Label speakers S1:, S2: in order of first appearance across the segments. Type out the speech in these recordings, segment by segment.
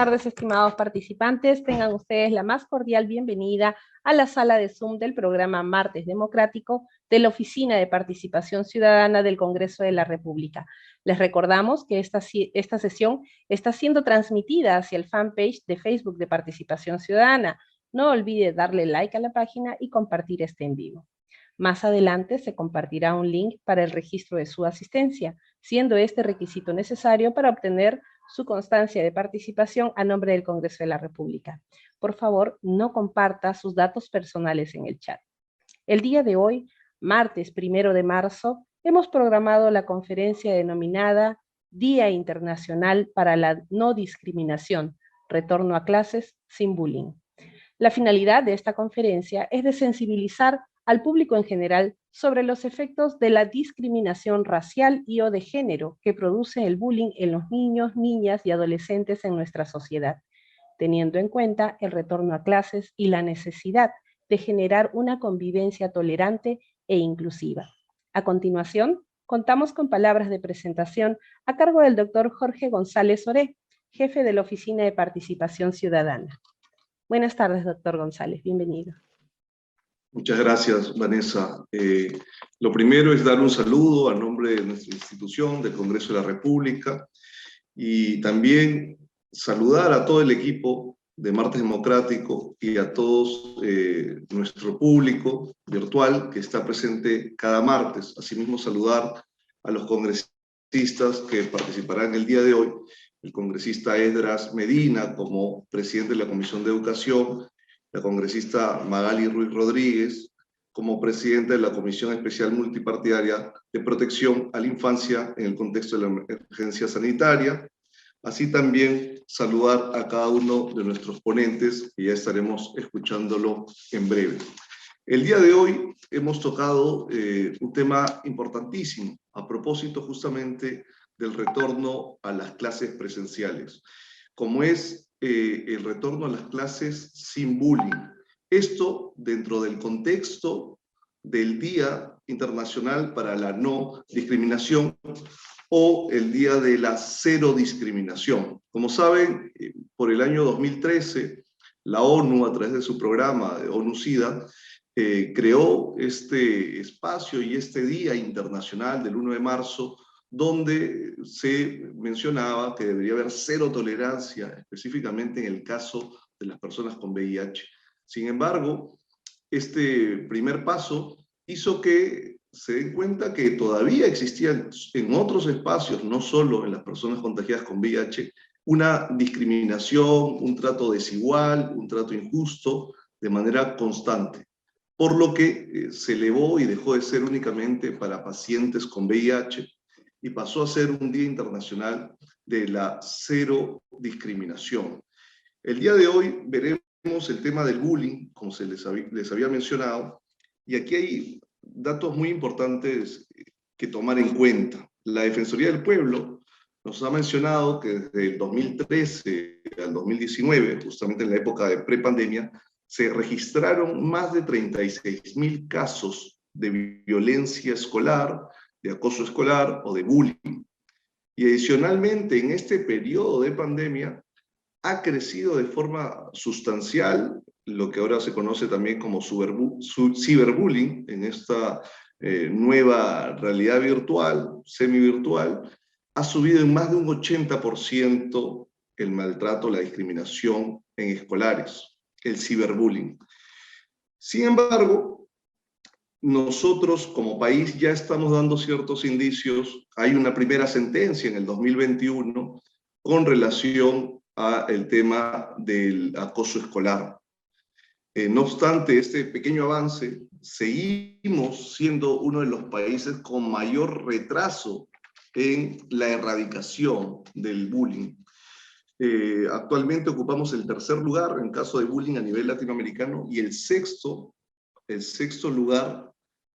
S1: tardes, estimados participantes. Tengan ustedes la más cordial bienvenida a la sala de Zoom del programa Martes Democrático de la Oficina de Participación Ciudadana del Congreso de la República. Les recordamos que esta sesión está siendo transmitida hacia el fanpage de Facebook de Participación Ciudadana. No olvide darle like a la página y compartir este en vivo. Más adelante se compartirá un link para el registro de su asistencia, siendo este requisito necesario para obtener su constancia de participación a nombre del Congreso de la República. Por favor, no comparta sus datos personales en el chat. El día de hoy, martes 1 de marzo, hemos programado la conferencia denominada Día Internacional para la No Discriminación, Retorno a Clases sin Bullying. La finalidad de esta conferencia es de sensibilizar al público en general sobre los efectos de la discriminación racial y o de género que produce el bullying en los niños, niñas y adolescentes en nuestra sociedad, teniendo en cuenta el retorno a clases y la necesidad de generar una convivencia tolerante e inclusiva. A continuación, contamos con palabras de presentación a cargo del doctor Jorge González Oré, jefe de la Oficina de Participación Ciudadana. Buenas tardes, doctor González, bienvenido.
S2: Muchas gracias, Vanessa. Lo primero es dar un saludo a nombre de nuestra institución, del Congreso de la República, y también saludar a todo el equipo de Martes Democrático y a todos nuestro público virtual que está presente cada martes. Asimismo, saludar a los congresistas que participarán el día de hoy, el congresista Esdras Medina como presidente de la Comisión de Educación, la congresista Magali Ruiz Rodríguez como presidente de la Comisión Especial Multipartidaria de Protección a la Infancia en el contexto de la emergencia sanitaria. Así también saludar a cada uno de nuestros ponentes, que ya estaremos escuchándolo en breve. El día de hoy hemos tocado un tema importantísimo, a propósito justamente del retorno a las clases presenciales, como es el retorno a las clases sin bullying. Esto dentro del contexto del Día Internacional para la No Discriminación o el Día de la Cero Discriminación. Como saben, por el año 2013, la ONU, a través de su programa de ONU-SIDA, creó este espacio y este Día Internacional del 1 de marzo, donde se mencionaba que debería haber cero tolerancia, específicamente en el caso de las personas con VIH. Sin embargo, este primer paso hizo que se den cuenta que todavía existían en otros espacios, no solo en las personas contagiadas con VIH, una discriminación, un trato desigual, un trato injusto, de manera constante. Por lo que se elevó y dejó de ser únicamente para pacientes con VIH, y pasó a ser un Día Internacional de la Cero Discriminación. El día de hoy veremos el tema del bullying, como les había mencionado, y aquí hay datos muy importantes que tomar en cuenta. La Defensoría del Pueblo nos ha mencionado que desde el 2013 al 2019, justamente en la época de prepandemia, se registraron más de 36.000 casos de violencia escolar, de acoso escolar o de bullying. Y adicionalmente, en este periodo de pandemia, ha crecido de forma sustancial lo que ahora se conoce también como ciberbullying, en esta nueva realidad virtual, semivirtual, ha subido en más de un 80% el maltrato, la discriminación en escolares, el ciberbullying. Sin embargo, nosotros como país ya estamos dando ciertos indicios. Hay una primera sentencia en el 2021 con relación al tema del acoso escolar. No obstante este pequeño avance, seguimos siendo uno de los países con mayor retraso en la erradicación del bullying. Actualmente ocupamos el tercer lugar en caso de bullying a nivel latinoamericano y el sexto lugar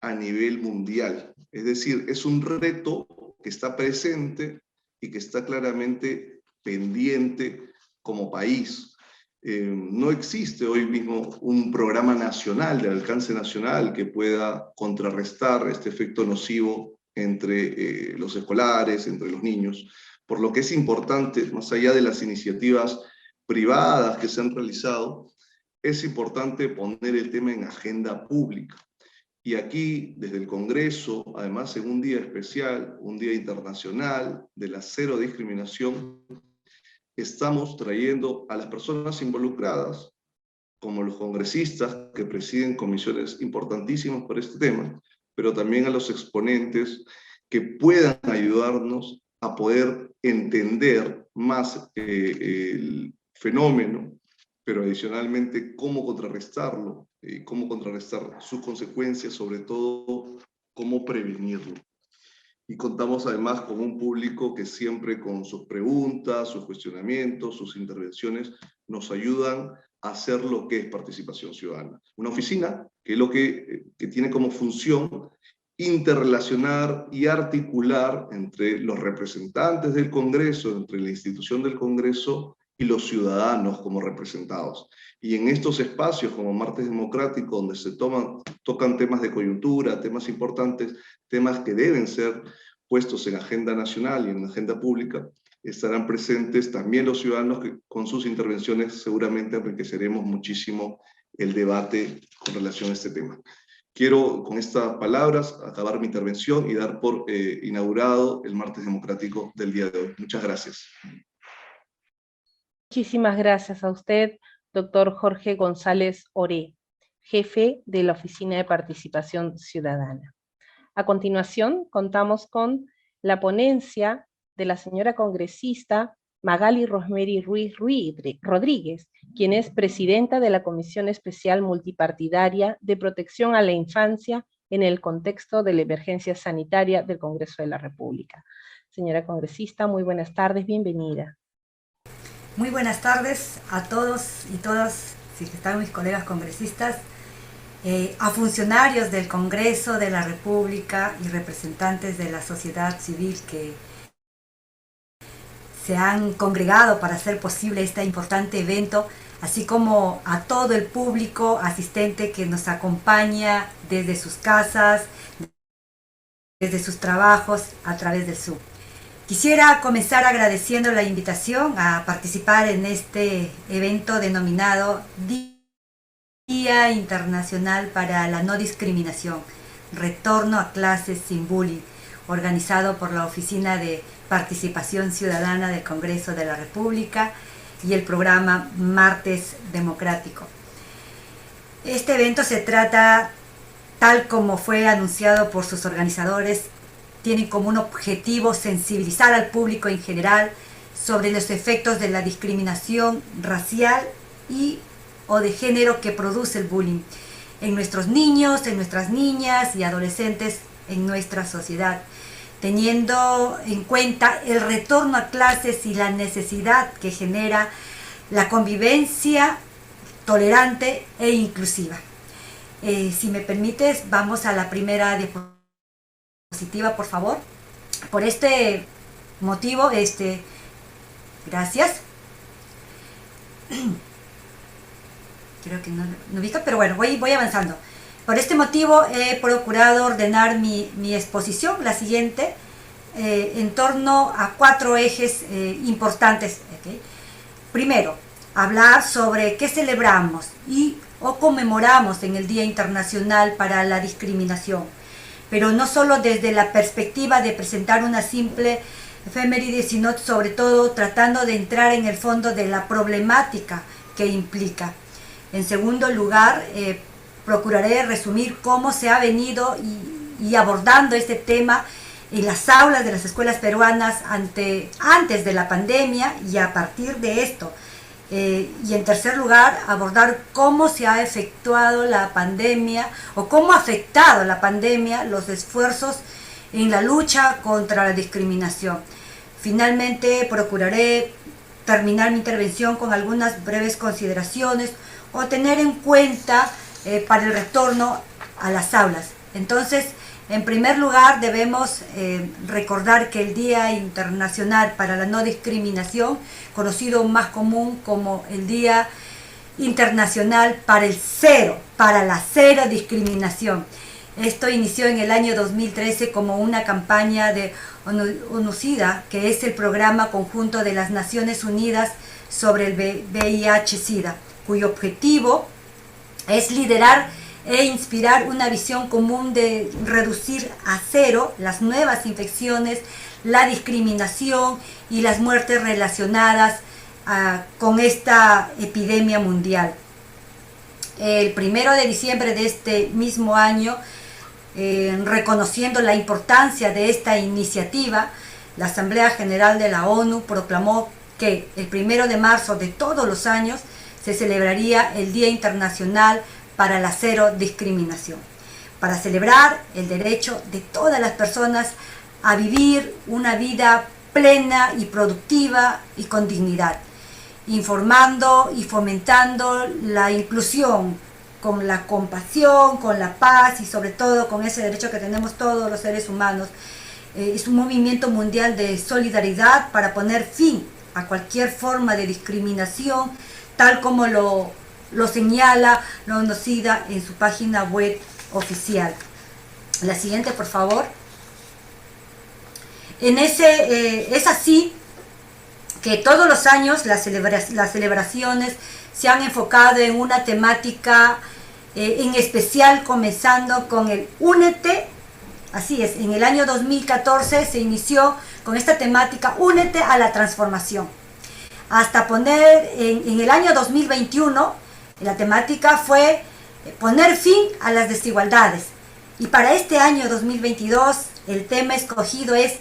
S2: a nivel mundial. Es decir, es un reto que está presente y que está claramente pendiente como país. No existe hoy mismo un programa nacional de alcance nacional que pueda contrarrestar este efecto nocivo entre los escolares, entre los niños, por lo que es importante, más allá de las iniciativas privadas que se han realizado, es importante poner el tema en agenda pública. Y aquí, desde el Congreso, además en un día especial, un día internacional de la cero discriminación, estamos trayendo a las personas involucradas, como los congresistas que presiden comisiones importantísimas por este tema, pero también a los exponentes que puedan ayudarnos a poder entender más el fenómeno, pero adicionalmente cómo contrarrestarlo, cómo contrarrestar sus consecuencias, sobre todo cómo prevenirlo. Y contamos además con un público que siempre con sus preguntas, sus cuestionamientos, sus intervenciones, nos ayudan a hacer lo que es participación ciudadana. Una oficina que es lo que tiene como función interrelacionar y articular entre los representantes del Congreso, entre la institución del Congreso y los ciudadanos como representados. Y en estos espacios como Martes Democrático, donde se tocan temas de coyuntura, temas importantes, temas que deben ser puestos en agenda nacional y en agenda pública, estarán presentes también los ciudadanos que con sus intervenciones seguramente enriqueceremos muchísimo el debate con relación a este tema. Quiero con estas palabras acabar mi intervención y dar por inaugurado el Martes Democrático del día de hoy. Muchas gracias.
S1: Muchísimas gracias a usted, doctor Jorge González Oré, jefe de la Oficina de Participación Ciudadana. A continuación, contamos con la ponencia de la señora congresista Magali Rosemary Ruiz Rodríguez, quien es presidenta de la Comisión Especial Multipartidaria de Protección a la Infancia en el contexto de la emergencia sanitaria del Congreso de la República. Señora congresista, muy buenas tardes, bienvenida.
S3: Muy buenas tardes a todos y todas, si están mis colegas congresistas, a funcionarios del Congreso de la República y representantes de la sociedad civil que se han congregado para hacer posible este importante evento, así como a todo el público asistente que nos acompaña desde sus casas, desde sus trabajos a través del Zoom. Quisiera comenzar agradeciendo la invitación a participar en este evento denominado Día Internacional para la No Discriminación, Retorno a Clases sin Bullying, organizado por la Oficina de Participación Ciudadana del Congreso de la República y el programa Martes Democrático. Este evento se trata, tal como fue anunciado por sus organizadores, tiene como un objetivo sensibilizar al público en general sobre los efectos de la discriminación racial o de género que produce el bullying en nuestros niños, en nuestras niñas y adolescentes en nuestra sociedad, teniendo en cuenta el retorno a clases y la necesidad que genera la convivencia tolerante e inclusiva. Si me permites, vamos a la primera diapositiva, por favor. Por este motivo, gracias. Creo que no ubica, pero bueno, voy avanzando. Por este motivo he procurado ordenar mi exposición, la siguiente, en torno a 4 ejes importantes. ¿Okay? Primero, hablar sobre qué celebramos o conmemoramos en el Día Internacional para la Discriminación, pero no solo desde la perspectiva de presentar una simple efeméride, sino sobre todo tratando de entrar en el fondo de la problemática que implica. En segundo lugar, procuraré resumir cómo se ha venido y abordando este tema en las aulas de las escuelas peruanas antes de la pandemia y a partir de esto. Y en tercer lugar, abordar cómo se ha efectuado la pandemia o cómo ha afectado la pandemia los esfuerzos en la lucha contra la discriminación. Finalmente, procuraré terminar mi intervención con algunas breves consideraciones o tener en cuenta para el retorno a las aulas. Entonces, en primer lugar, debemos recordar que el Día Internacional para la No Discriminación, conocido más común como el Día Internacional para la Cero Discriminación. Esto inició en el año 2013 como una campaña de ONUCIDA, que es el programa conjunto de las Naciones Unidas sobre el VIH-Sida, cuyo objetivo es liderar e inspirar una visión común de reducir a cero las nuevas infecciones, la discriminación y las muertes relacionadas con esta epidemia mundial. El 1 de diciembre de este mismo año, reconociendo la importancia de esta iniciativa, la Asamblea General de la ONU proclamó que el 1 de marzo de todos los años se celebraría el Día Internacional para la Cero Discriminación, para celebrar el derecho de todas las personas a vivir una vida plena y productiva y con dignidad, informando y fomentando la inclusión con la compasión, con la paz y sobre todo con ese derecho que tenemos todos los seres humanos. Es un movimiento mundial de solidaridad para poner fin a cualquier forma de discriminación, tal como lo señala la ONU-SIDA en su página web oficial. La siguiente, por favor. Es así que todos los años las celebraciones se han enfocado en una temática en especial, comenzando con el Únete. Así es, en el año 2014 se inició con esta temática, Únete a la transformación. Hasta poner en el año 2021, la temática fue poner fin a las desigualdades. Y para este año 2022, el tema escogido es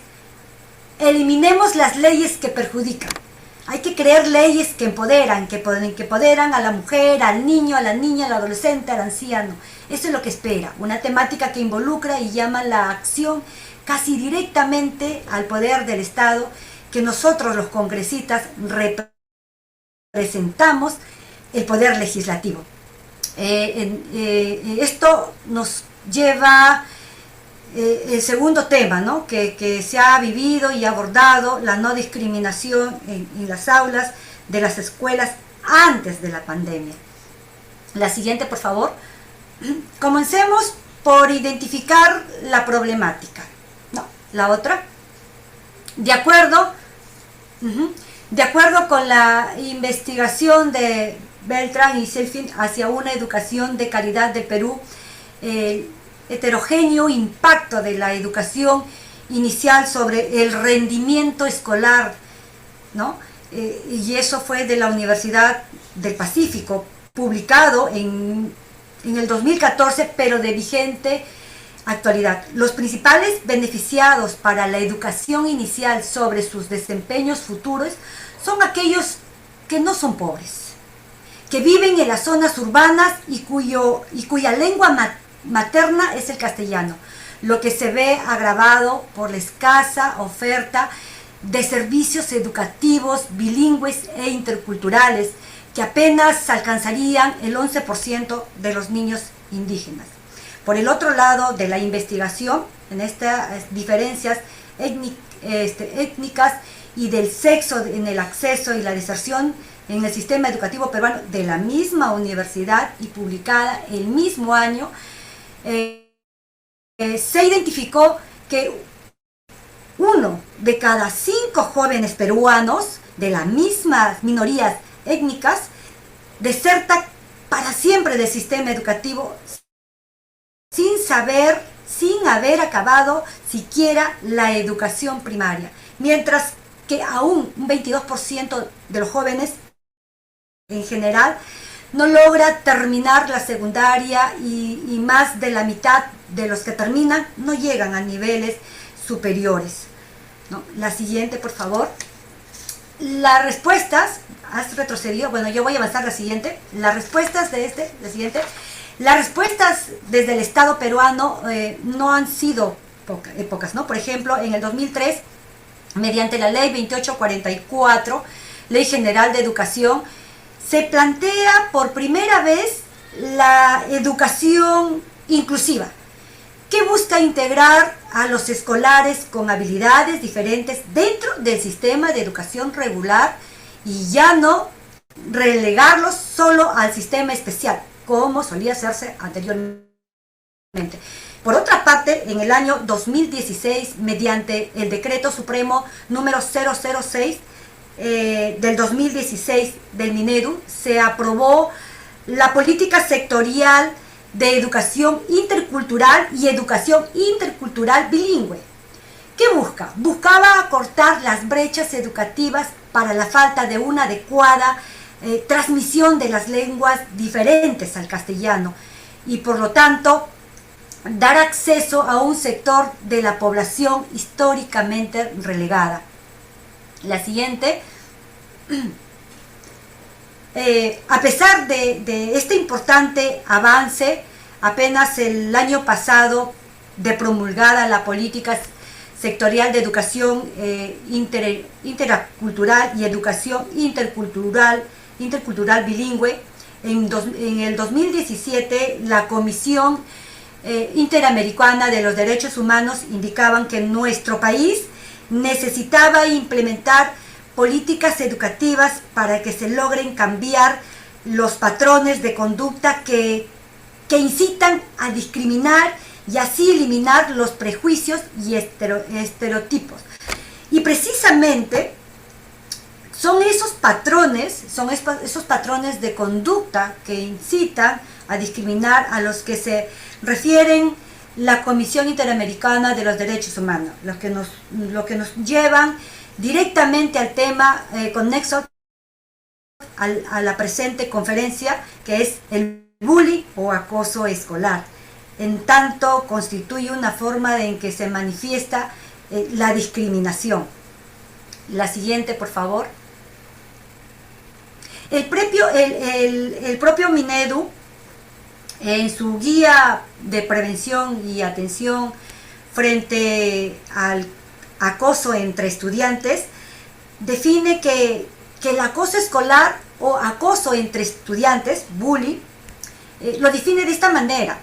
S3: eliminemos las leyes que perjudican. Hay que crear leyes que empoderan, que empoderan a la mujer, al niño, a la niña, al adolescente, al anciano. Eso es lo que espera, una temática que involucra y llama la acción casi directamente al poder del Estado, que nosotros los congresistas representamos el poder legislativo. Esto nos lleva el segundo tema, ¿no? que se ha vivido y abordado, la no discriminación en las aulas de las escuelas antes de la pandemia. La siguiente, por favor. Comencemos por identificar la problemática. No, la otra. De acuerdo con la investigación de Beltrán y Selfin hacia una educación de calidad de Perú, heterogéneo impacto de la educación inicial sobre el rendimiento escolar, ¿no? Y eso fue de la Universidad del Pacífico, publicado en el 2014, pero de vigente actualidad. Los principales beneficiados para la educación inicial sobre sus desempeños futuros son aquellos que no son pobres, que viven en las zonas urbanas y cuya lengua materna es el castellano, lo que se ve agravado por la escasa oferta de servicios educativos bilingües e interculturales que apenas alcanzarían el 11% de los niños indígenas. Por el otro lado de la investigación, en estas diferencias étnicas y del sexo en el acceso y la deserción en el sistema educativo peruano de la misma universidad y publicada el mismo año, se identificó que 1 de cada 5 jóvenes peruanos de las mismas minorías étnicas deserta para siempre del sistema educativo sin haber acabado siquiera la educación primaria, mientras que aún un 22% de los jóvenes en general no logra terminar la secundaria y más de la mitad de los que terminan no llegan a niveles superiores, ¿no? La siguiente, por favor. Las respuestas, has retrocedido, bueno, yo voy a avanzar la siguiente. Las respuestas las respuestas desde el Estado peruano no han sido pocas, ¿no? Por ejemplo, en el 2003, mediante la Ley 2844, Ley General de Educación, se plantea por primera vez la educación inclusiva, que busca integrar a los escolares con habilidades diferentes dentro del sistema de educación regular y ya no relegarlos solo al sistema especial, como solía hacerse anteriormente. Por otra parte, en el año 2016, mediante el Decreto Supremo número 006, del 2016 del Minedu se aprobó la política sectorial de educación intercultural y educación intercultural bilingüe. ¿Qué busca? Buscaba acortar las brechas educativas para la falta de una adecuada transmisión de las lenguas diferentes al castellano y por lo tanto dar acceso a un sector de la población históricamente relegada. La siguiente, a pesar de este importante avance, apenas el año pasado de promulgada la política sectorial de educación intercultural y educación intercultural bilingüe, en el 2017 la Comisión Interamericana de los Derechos Humanos indicaban que nuestro país necesitaba implementar políticas educativas para que se logren cambiar los patrones de conducta que incitan a discriminar y así eliminar los prejuicios y estereotipos. Y precisamente son esos patrones de conducta que incitan a discriminar a los que se refieren la Comisión Interamericana de los Derechos Humanos, lo que nos llevan directamente al tema conexo a la presente conferencia, que es el bullying o acoso escolar, en tanto constituye una forma en que se manifiesta la discriminación. La siguiente, por favor. El propio Minedu, en su guía de prevención y atención frente al acoso entre estudiantes, define que el acoso escolar o acoso entre estudiantes, bullying, lo define de esta manera,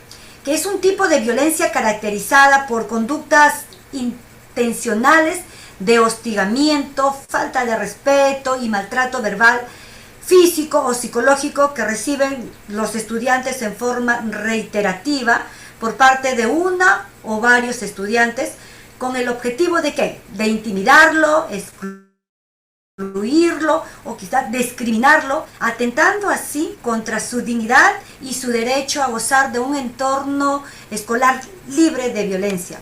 S3: que es un tipo de violencia caracterizada por conductas intencionales de hostigamiento, falta de respeto y maltrato verbal, físico o psicológico que reciben los estudiantes en forma reiterativa por parte de una o varios estudiantes con el objetivo de ¿qué? De intimidarlo, excluirlo o quizás discriminarlo, atentando así contra su dignidad y su derecho a gozar de un entorno escolar libre de violencia.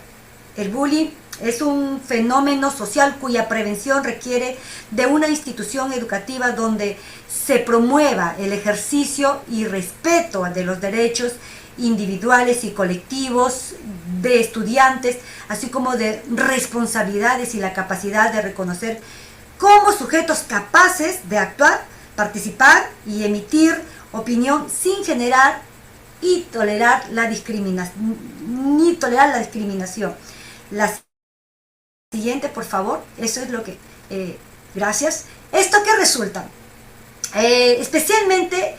S3: El bullying es un fenómeno social cuya prevención requiere de una institución educativa donde se promueva el ejercicio y respeto de los derechos individuales y colectivos de estudiantes, así como de responsabilidades y la capacidad de reconocer como sujetos capaces de actuar, participar y emitir opinión sin generar y tolerar la discriminación. La siguiente, por favor. Eso es lo que... gracias. ¿Esto qué resulta? Especialmente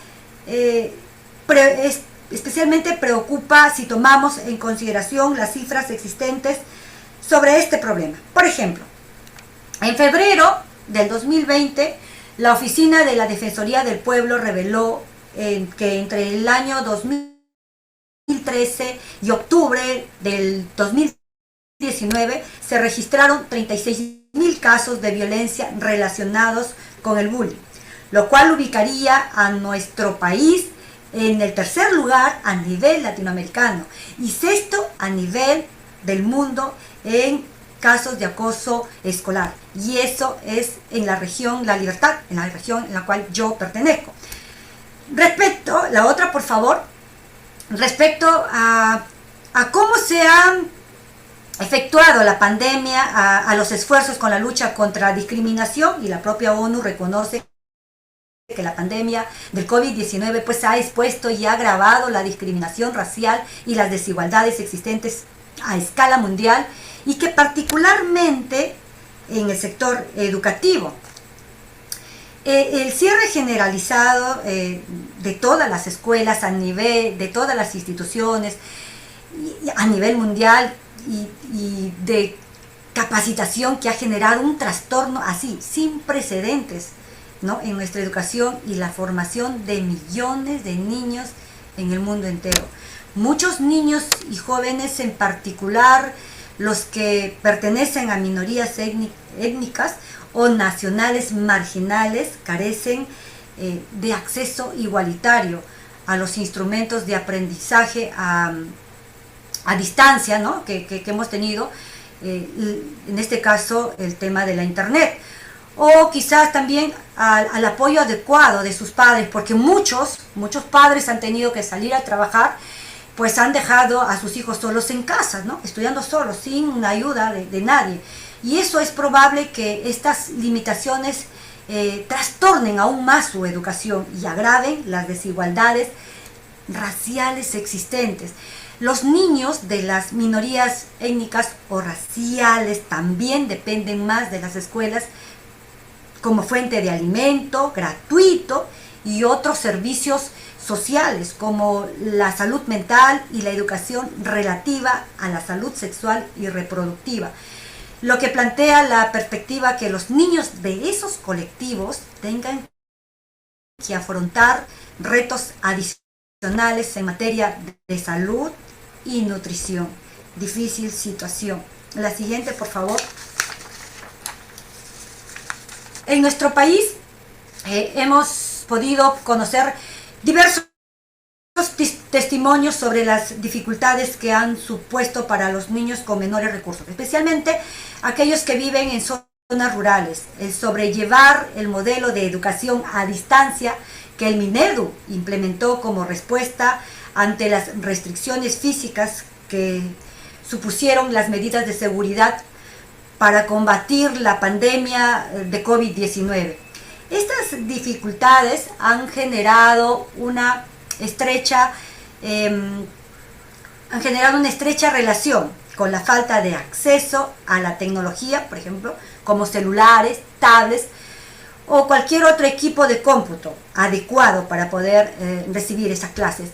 S3: preocupa si tomamos en consideración las cifras existentes sobre este problema. Por ejemplo, en febrero del 2020, la Oficina de la Defensoría del Pueblo reveló que entre el año 2013 y octubre del 2019 se registraron 36.000 casos de violencia relacionados con el bullying, lo cual ubicaría a nuestro país en el tercer lugar a nivel latinoamericano y sexto a nivel del mundo en casos de acoso escolar. Y eso es en la región La Libertad, en la región en la cual yo pertenezco. Respecto, la otra por favor, respecto a cómo se ha efectuado la pandemia, a los esfuerzos con la lucha contra la discriminación, y la propia ONU reconoce que la pandemia del COVID-19 pues ha expuesto y ha agravado la discriminación racial y las desigualdades existentes a escala mundial, y que particularmente en el sector educativo. El cierre generalizado de todas las escuelas a nivel, de todas las instituciones a nivel mundial y de capacitación que ha generado un trastorno así, sin precedentes, ¿no?, en nuestra educación y la formación de millones de niños en el mundo entero. Muchos niños y jóvenes, en particular los que pertenecen a minorías étnicas o nacionales marginales carecen de acceso igualitario a los instrumentos de aprendizaje a distancia, ¿no? que hemos tenido, en este caso el tema de la internet, o quizás también al apoyo adecuado de sus padres, porque muchos padres han tenido que salir a trabajar, pues han dejado a sus hijos solos en casa, ¿no? Estudiando solos, sin ayuda de nadie, y eso es probable que estas limitaciones trastornen aún más su educación y agraven las desigualdades raciales existentes. Los niños de las minorías étnicas o raciales también dependen más de las escuelas como fuente de alimento gratuito y otros servicios sociales como la salud mental y la educación relativa a la salud sexual y reproductiva, lo que plantea la perspectiva que los niños de esos colectivos tengan que afrontar retos adicionales en materia de salud y nutrición. Difícil situación. La siguiente, por favor. En nuestro país hemos podido conocer diversos testimonios sobre las dificultades que han supuesto para los niños con menores recursos, especialmente aquellos que viven en zonas rurales, el sobrellevar el modelo de educación a distancia que el Minedu implementó como respuesta ante las restricciones físicas que supusieron las medidas de seguridad para combatir la pandemia de COVID-19. Estas dificultades han generado una estrecha relación con la falta de acceso a la tecnología, por ejemplo, como celulares, tablets o cualquier otro equipo de cómputo adecuado para poder recibir esas clases,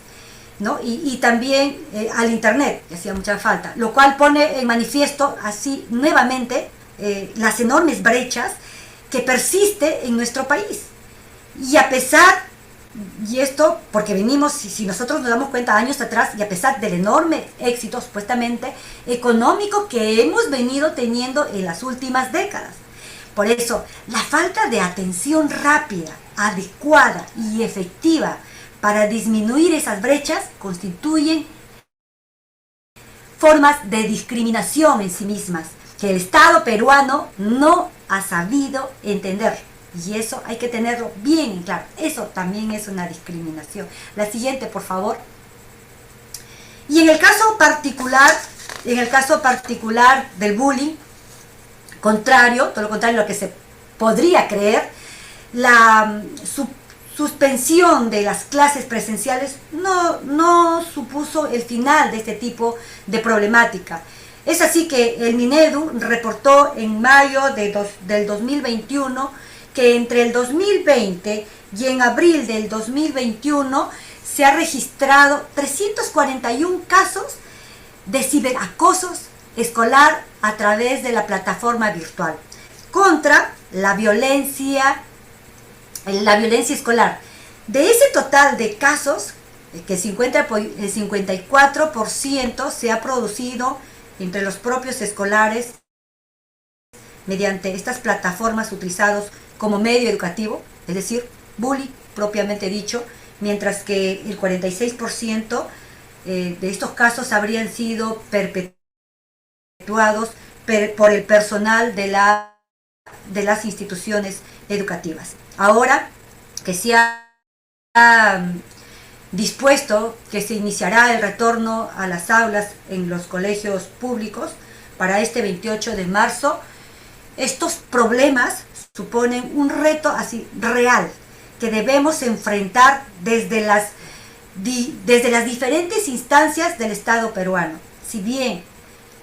S3: ¿no? Y también al internet, que hacía mucha falta, lo cual pone en manifiesto así nuevamente las enormes brechas que persiste en nuestro país. Y a pesar, y esto porque venimos, si nosotros nos damos cuenta, años atrás, y a pesar del enorme éxito supuestamente económico que hemos venido teniendo en las últimas décadas. Por eso, la falta de atención rápida, adecuada y efectiva para disminuir esas brechas constituyen formas de discriminación en sí mismas que el Estado peruano no ha sabido entender. Y eso hay que tenerlo bien en claro. Eso también es una discriminación. La siguiente, por favor. Y en el caso particular del bullying, todo lo contrario a lo que se podría creer, la suspensión de las clases presenciales no supuso el final de este tipo de problemática. Es así que el Minedu reportó en mayo del 2021 que entre el 2020 y en abril del 2021 se ha registrado 341 casos de ciberacosos escolar a través de la plataforma virtual contra la violencia escolar. De ese total de casos, que el 54% se ha producido entre los propios escolares mediante estas plataformas utilizadas como medio educativo, es decir, bullying propiamente dicho, mientras que el 46% de estos casos habrían sido perpetuados por el personal de las instituciones educativas. Ahora que se ha dispuesto que se iniciará el retorno a las aulas en los colegios públicos para este 28 de marzo, estos problemas suponen un reto así real que debemos enfrentar desde las diferentes instancias del Estado peruano. Si bien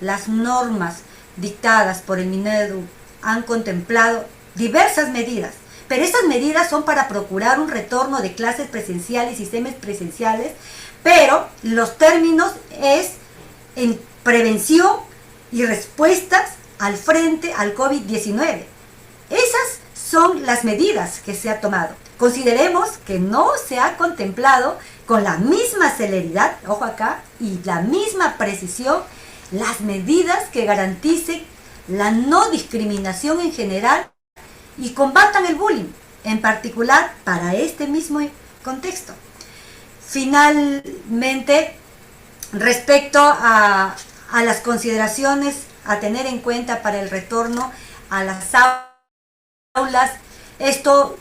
S3: las normas dictadas por el Minedu han contemplado diversas medidas, pero estas medidas son para procurar un retorno de clases presenciales y semipresenciales, pero los términos es en prevención y respuestas al frente al COVID-19. Esas son las medidas que se ha tomado. Consideremos que no se ha contemplado con la misma celeridad, ojo acá, y la misma precisión, las medidas que garanticen la no discriminación en general y combatan el bullying, en particular para este mismo contexto. Finalmente, respecto a las consideraciones a tener en cuenta para el retorno a las aulas, esto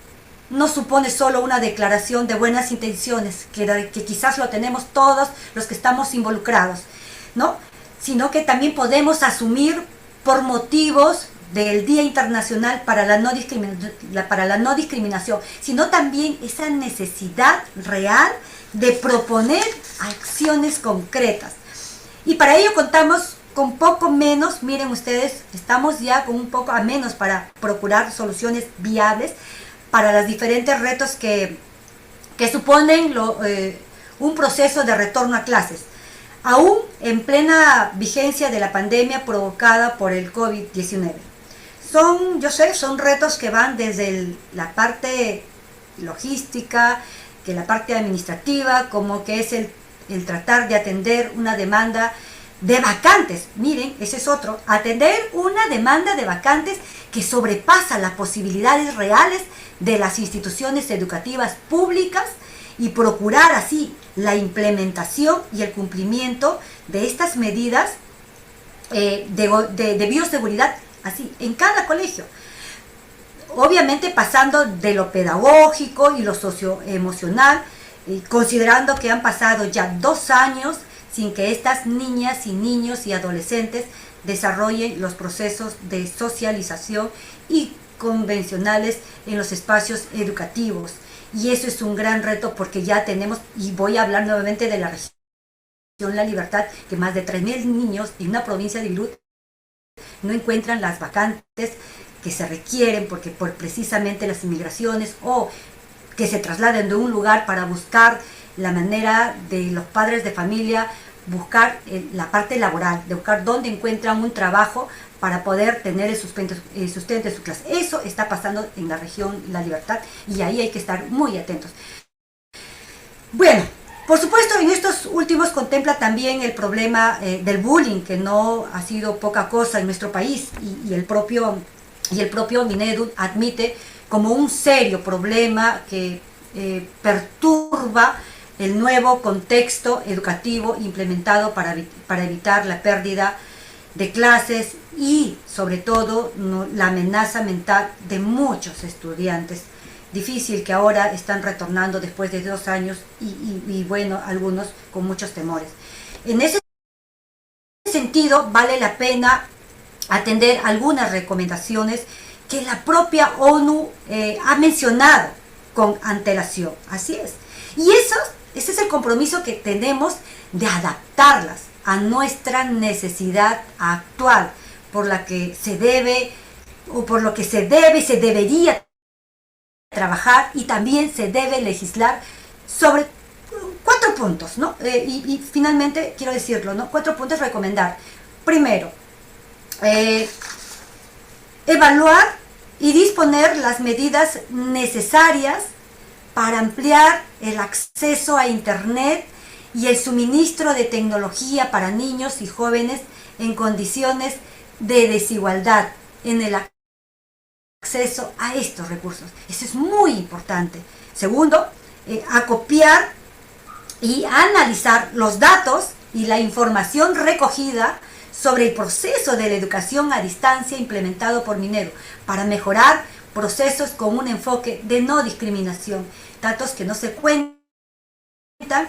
S3: no supone solo una declaración de buenas intenciones, que quizás lo tenemos todos los que estamos involucrados, ¿no? Sino que también podemos asumir por motivos del Día Internacional para la no discriminación, sino también esa necesidad real de proponer acciones concretas. Y para ello contamos con poco menos, miren ustedes, estamos ya con un poco a menos para procurar soluciones viables para los diferentes retos que suponen un proceso de retorno a clases, aún en plena vigencia de la pandemia provocada por el COVID-19. Son retos que van desde la parte logística, que la parte administrativa, como que es el tratar de atender una demanda de vacantes. Miren, ese es otro, atender una demanda de vacantes que sobrepasa las posibilidades reales de las instituciones educativas públicas y procurar así la implementación y el cumplimiento de estas medidas de bioseguridad así en cada colegio. Obviamente pasando de lo pedagógico y lo socioemocional, considerando que han pasado ya 2 años sin que estas niñas y niños y adolescentes desarrollen los procesos de socialización y convencionales en los espacios educativos. Y eso es un gran reto porque ya tenemos, y voy a hablar nuevamente de la región La Libertad, que más de 3.000 niños en una provincia de Virú no encuentran las vacantes que se requieren porque por precisamente las inmigraciones o que se trasladen de un lugar para buscar la manera de los padres de familia, buscar la parte laboral, de buscar dónde encuentran un trabajo para poder tener el sustento de su clase. Eso está pasando en la región La Libertad y ahí hay que estar muy atentos. Bueno, por supuesto, en estos últimos contempla también el problema del bullying, que no ha sido poca cosa en nuestro país y el propio Minedu admite como un serio problema que perturba el nuevo contexto educativo implementado para evitar la pérdida de clases y sobre todo la amenaza mental de muchos estudiantes. Difícil que ahora están retornando después de 2 años y bueno, algunos con muchos temores. En ese sentido vale la pena atender algunas recomendaciones que la propia ONU ha mencionado con antelación. Así es. Y ese es el compromiso que tenemos de adaptarlas a nuestra necesidad actual, por la que se debe y se debería trabajar y también se debe legislar sobre 4 puntos, ¿no? Y finalmente quiero decirlo, ¿no? 4 puntos recomendar. Primero, evaluar y disponer las medidas necesarias para ampliar el acceso a Internet y el suministro de tecnología para niños y jóvenes en condiciones de desigualdad en el acceso a estos recursos. Eso es muy importante. Segundo, acopiar y analizar los datos y la información recogida sobre el proceso de la educación a distancia implementado por Minedu para mejorar procesos con un enfoque de no discriminación, datos que no se cuentan,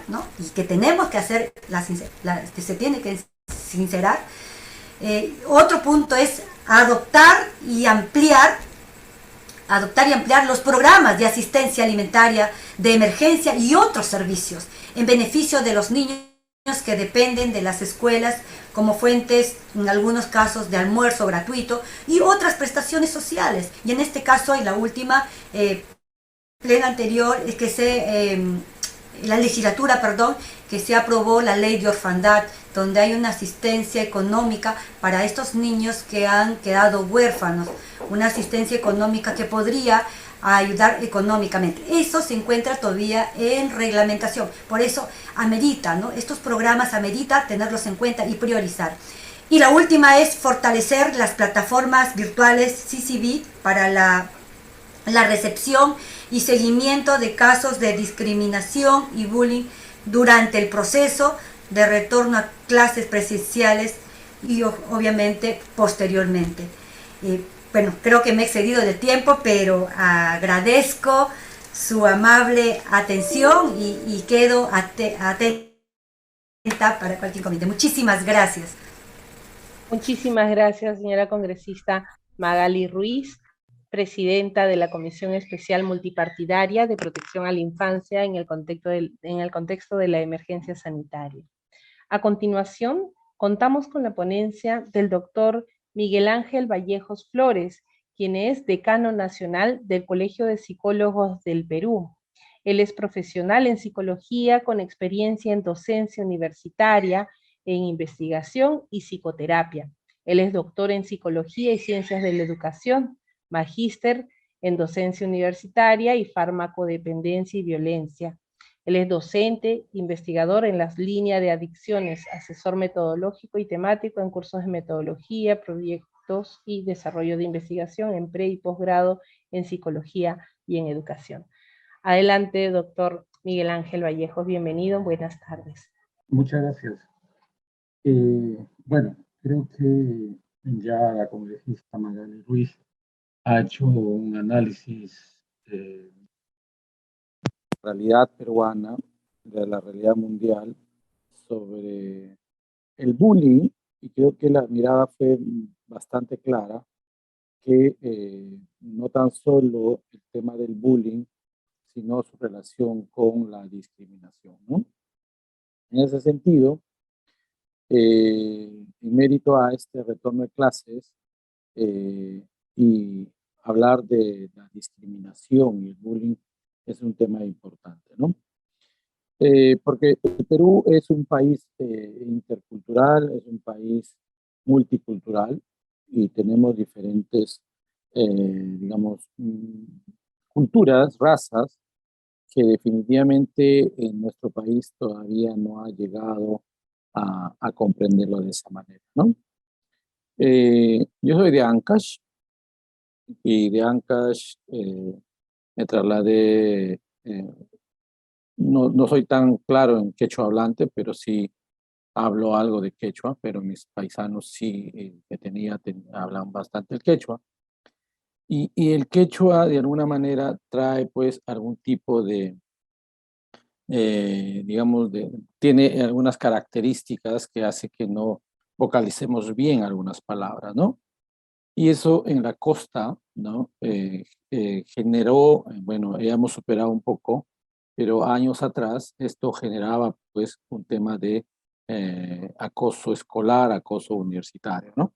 S3: ¿no? Y que tenemos que hacer, que se tiene que sincerar. Otro punto es adoptar y ampliar los programas de asistencia alimentaria de emergencia y otros servicios en beneficio de los niños que dependen de las escuelas como fuentes, en algunos casos, de almuerzo gratuito y otras prestaciones sociales. Y en este caso, y la última, plena anterior, es que la legislatura, que se aprobó la ley de orfandad, donde hay una asistencia económica para estos niños que han quedado huérfanos, una asistencia económica que podría ayudar económicamente. Eso se encuentra todavía en reglamentación, por eso amerita, ¿no? Estos programas amerita tenerlos en cuenta y priorizar. Y la última es fortalecer las plataformas virtuales CCV para la recepción y seguimiento de casos de discriminación y bullying durante el proceso de retorno a clases presenciales y obviamente posteriormente. Bueno, creo que me he excedido de tiempo, pero agradezco su amable atención y quedo atenta para cualquier comentario. Muchísimas gracias.
S1: Muchísimas gracias, señora congresista Magali Ruiz, presidenta de la Comisión Especial Multipartidaria de Protección a la Infancia en el contexto de la emergencia sanitaria. A continuación, contamos con la ponencia del doctor Miguel Ángel Vallejos Flores, quien es decano nacional del Colegio de Psicólogos del Perú. Él es profesional en psicología con experiencia en docencia universitaria, en investigación y psicoterapia. Él es doctor en psicología y ciencias de la educación, magíster en docencia universitaria y farmacodependencia y violencia. Él es docente, investigador en las líneas de adicciones, asesor metodológico y temático en cursos de metodología, proyectos y desarrollo de investigación en pre y posgrado en psicología y en educación. Adelante, doctor Miguel Ángel Vallejos, bienvenido, buenas tardes.
S4: Muchas gracias. Bueno, creo que ya la congresista Magali Ruiz ha hecho un análisis de la realidad peruana, de la realidad mundial, sobre el bullying, y creo que la mirada fue bastante clara, que no tan solo el tema del bullying, sino su relación con la discriminación, ¿no? En ese sentido, en mérito a este retorno de clases y hablar de la discriminación y el bullying es un tema importante, ¿no? Porque el Perú es un país intercultural, es un país multicultural y tenemos diferentes, digamos, culturas, razas, que definitivamente en nuestro país todavía no ha llegado a comprenderlo de esa manera, ¿no? Yo soy de Ancash y de Ancash me trasladé, no soy tan claro en quechua hablante, pero sí hablo algo de quechua, pero mis paisanos sí hablan bastante el quechua. Y el quechua de alguna manera trae pues algún tipo de, digamos, tiene algunas características que hace que no vocalicemos bien algunas palabras, ¿no? Y eso en la costa, ¿no? Generó, bueno, ya hemos superado un poco, pero años atrás esto generaba pues un tema de acoso escolar, acoso universitario, ¿no?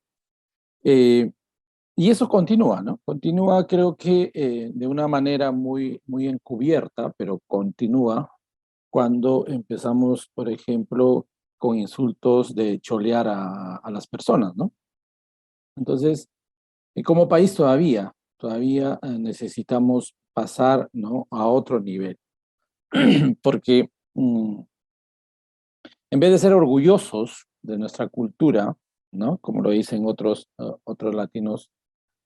S4: Y eso continúa, ¿no? Continúa, creo que de una manera muy, muy encubierta, pero continúa cuando empezamos, por ejemplo, con insultos de cholear a las personas, ¿no? Entonces, como país todavía necesitamos pasar, ¿no?, a otro nivel, porque en vez de ser orgullosos de nuestra cultura, ¿no?, como lo dicen otros latinos,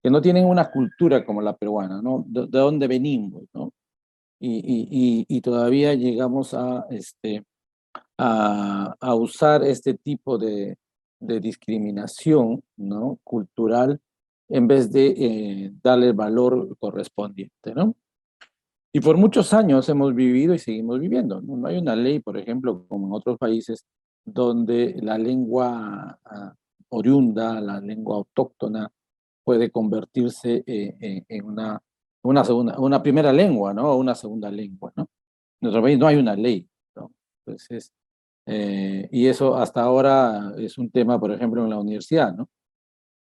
S4: que no tienen una cultura como la peruana, ¿no? De dónde venimos, ¿no? Y todavía llegamos a usar este tipo de discriminación, ¿no?, cultural, en vez de darle el valor correspondiente, ¿no? Y por muchos años hemos vivido y seguimos viviendo, ¿no? No hay una ley, por ejemplo, como en otros países, donde la lengua oriunda, la lengua autóctona, puede convertirse en una primera lengua, ¿no? O una segunda lengua, ¿no? En nuestro país no hay una ley, ¿no? Entonces, y eso hasta ahora es un tema, por ejemplo, en la universidad, ¿no?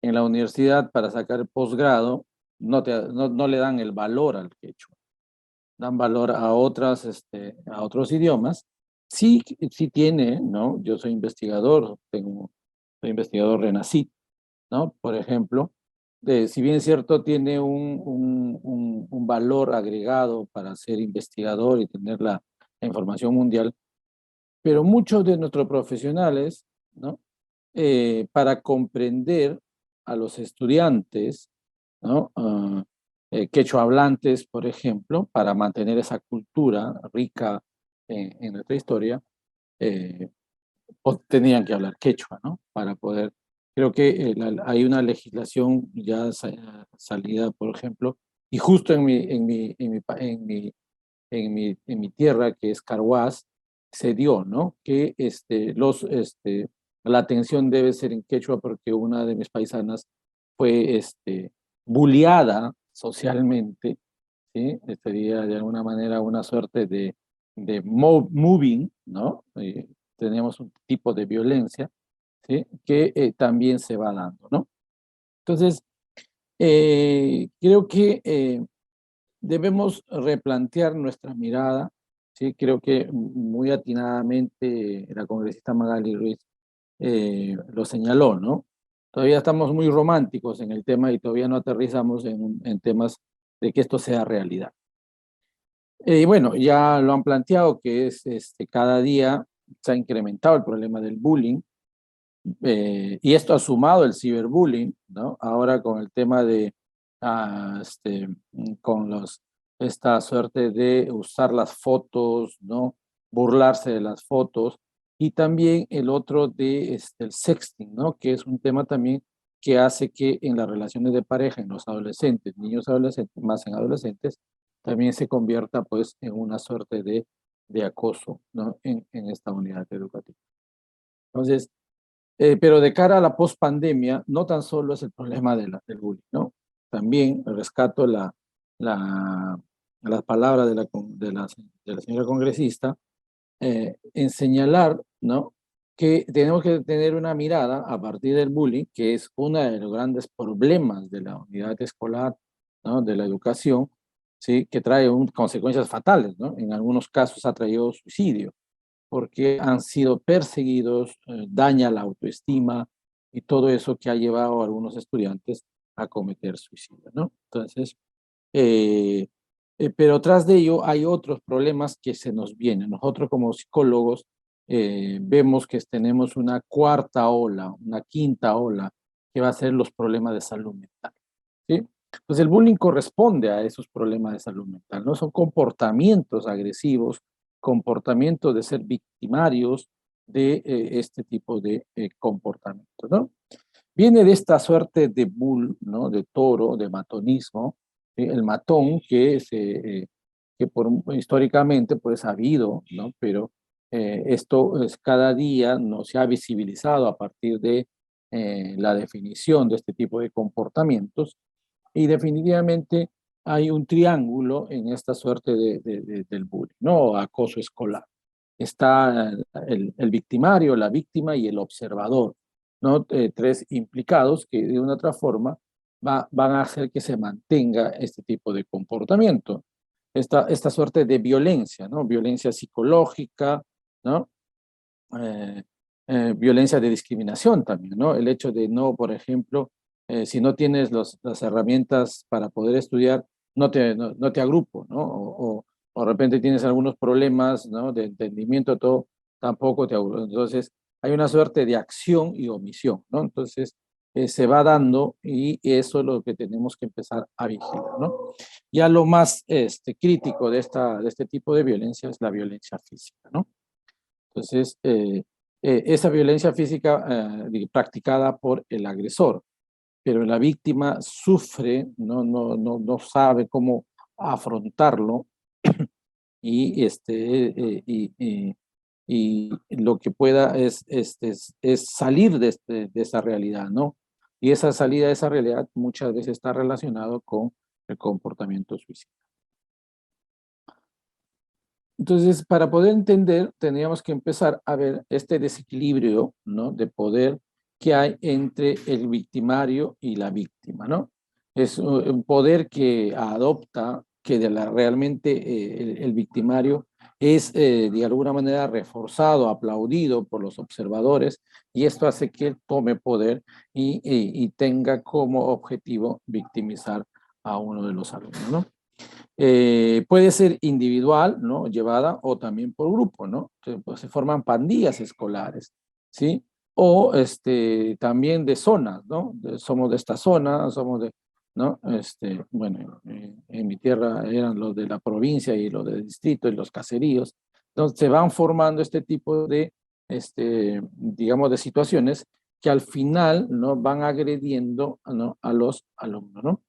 S4: En la universidad, para sacar posgrado, no le dan el valor al quechua, dan valor a otros idiomas. Sí, sí tiene, ¿no? Yo soy investigador, soy investigador RENACYT, ¿no? Por ejemplo, si bien es cierto, tiene un valor agregado para ser investigador y tener la información mundial, pero muchos de nuestros profesionales, ¿no?, para comprender a los estudiantes, ¿no? Quechua hablantes, por ejemplo, para mantener esa cultura rica en nuestra historia, tenían que hablar quechua, ¿no? Para poder, creo que hay una legislación ya salida, por ejemplo, y justo en mi tierra, que es Carhuaz, se dio, ¿no? Que la atención debe ser en quechua porque una de mis paisanas fue bulliada socialmente, ¿sí? Sería de alguna manera una suerte de moving, ¿no? Tenemos un tipo de violencia, ¿sí? Que también se va dando, ¿no? Entonces, creo que debemos replantear nuestra mirada, ¿sí? Creo que muy atinadamente la congresista Magali Ruiz lo señaló, ¿no? Todavía estamos muy románticos en el tema y todavía no aterrizamos en temas de que esto sea realidad. Y bueno, ya lo han planteado que es cada día se ha incrementado el problema del bullying, y esto ha sumado el ciberbullying, ¿no? Ahora con el tema de, con esta suerte de usar las fotos, ¿no? Burlarse de las fotos, y también el otro de el sexting, ¿no? Que es un tema también que hace que en las relaciones de pareja, en los adolescentes, niños adolescentes, más en adolescentes, también se convierta pues en una suerte de acoso, ¿no? En esta unidad educativa. Entonces, pero de cara a la pospandemia, no tan solo es el problema del bullying, ¿no? También rescato las palabras de la señora congresista en señalar, ¿no? Que tenemos que tener una mirada a partir del bullying, que es uno de los grandes problemas de la unidad escolar, ¿no? De la educación, ¿sí? Que trae consecuencias fatales, ¿no? En algunos casos ha traído suicidio porque han sido perseguidos, daña la autoestima y todo eso que ha llevado a algunos estudiantes a cometer suicidio, ¿no? Entonces, pero tras de ello hay otros problemas que se nos vienen. Nosotros como psicólogos vemos que tenemos una cuarta ola, una quinta ola, que va a ser los problemas de salud mental, ¿sí? Entonces el bullying corresponde a esos problemas de salud mental, ¿no? Son comportamientos agresivos, comportamientos de ser victimarios de este tipo de comportamientos, ¿no? Viene de esta suerte de bull, ¿no? De toro, de matonismo, el matón que históricamente pues ha habido, ¿no? Pero esto es cada día no se ha visibilizado a partir de la definición de este tipo de comportamientos, y definitivamente hay un triángulo en esta suerte del bullying, ¿no? Acoso escolar. Está el victimario, la víctima y el observador, ¿no? Tres implicados que de una u otra forma van a hacer que se mantenga este tipo de comportamiento. Esta suerte de violencia, ¿no? Violencia psicológica, ¿no? Violencia de discriminación también, ¿no? El hecho de no, por ejemplo, si no tienes las herramientas para poder estudiar, no te agrupo, ¿no? O de repente tienes algunos problemas, ¿no? De entendimiento, todo, tampoco te agrupo. Entonces, hay una suerte de acción y omisión, ¿no? Entonces, se va dando y eso es lo que tenemos que empezar a vigilar, ¿no? Ya lo más crítico de este tipo de violencia es la violencia física, ¿no? Entonces, esa violencia física practicada por el agresor, pero la víctima sufre, no sabe cómo afrontarlo y, y lo que pueda es salir de esa realidad, ¿no? Y esa salida de esa realidad muchas veces está relacionado con el comportamiento suicida. Entonces, para poder entender, tendríamos que empezar a ver este desequilibrio, ¿no? De poder que hay entre el victimario y la víctima, ¿no? Es un poder que adopta, que realmente el victimario es de alguna manera reforzado, aplaudido por los observadores, y esto hace que él tome poder y tenga como objetivo victimizar a uno de los alumnos, ¿no? Puede ser individual, ¿no? Llevada o también por grupo, ¿no? Pues se forman pandillas escolares, ¿sí? o también de zonas, ¿no? Somos de esta zona, somos de, ¿no? Bueno, en mi tierra eran los de la provincia y los del distrito y los caseríos. Entonces se van formando este tipo de, digamos, de situaciones que al final, ¿no? Van agrediendo, ¿no? A los alumnos, ¿no?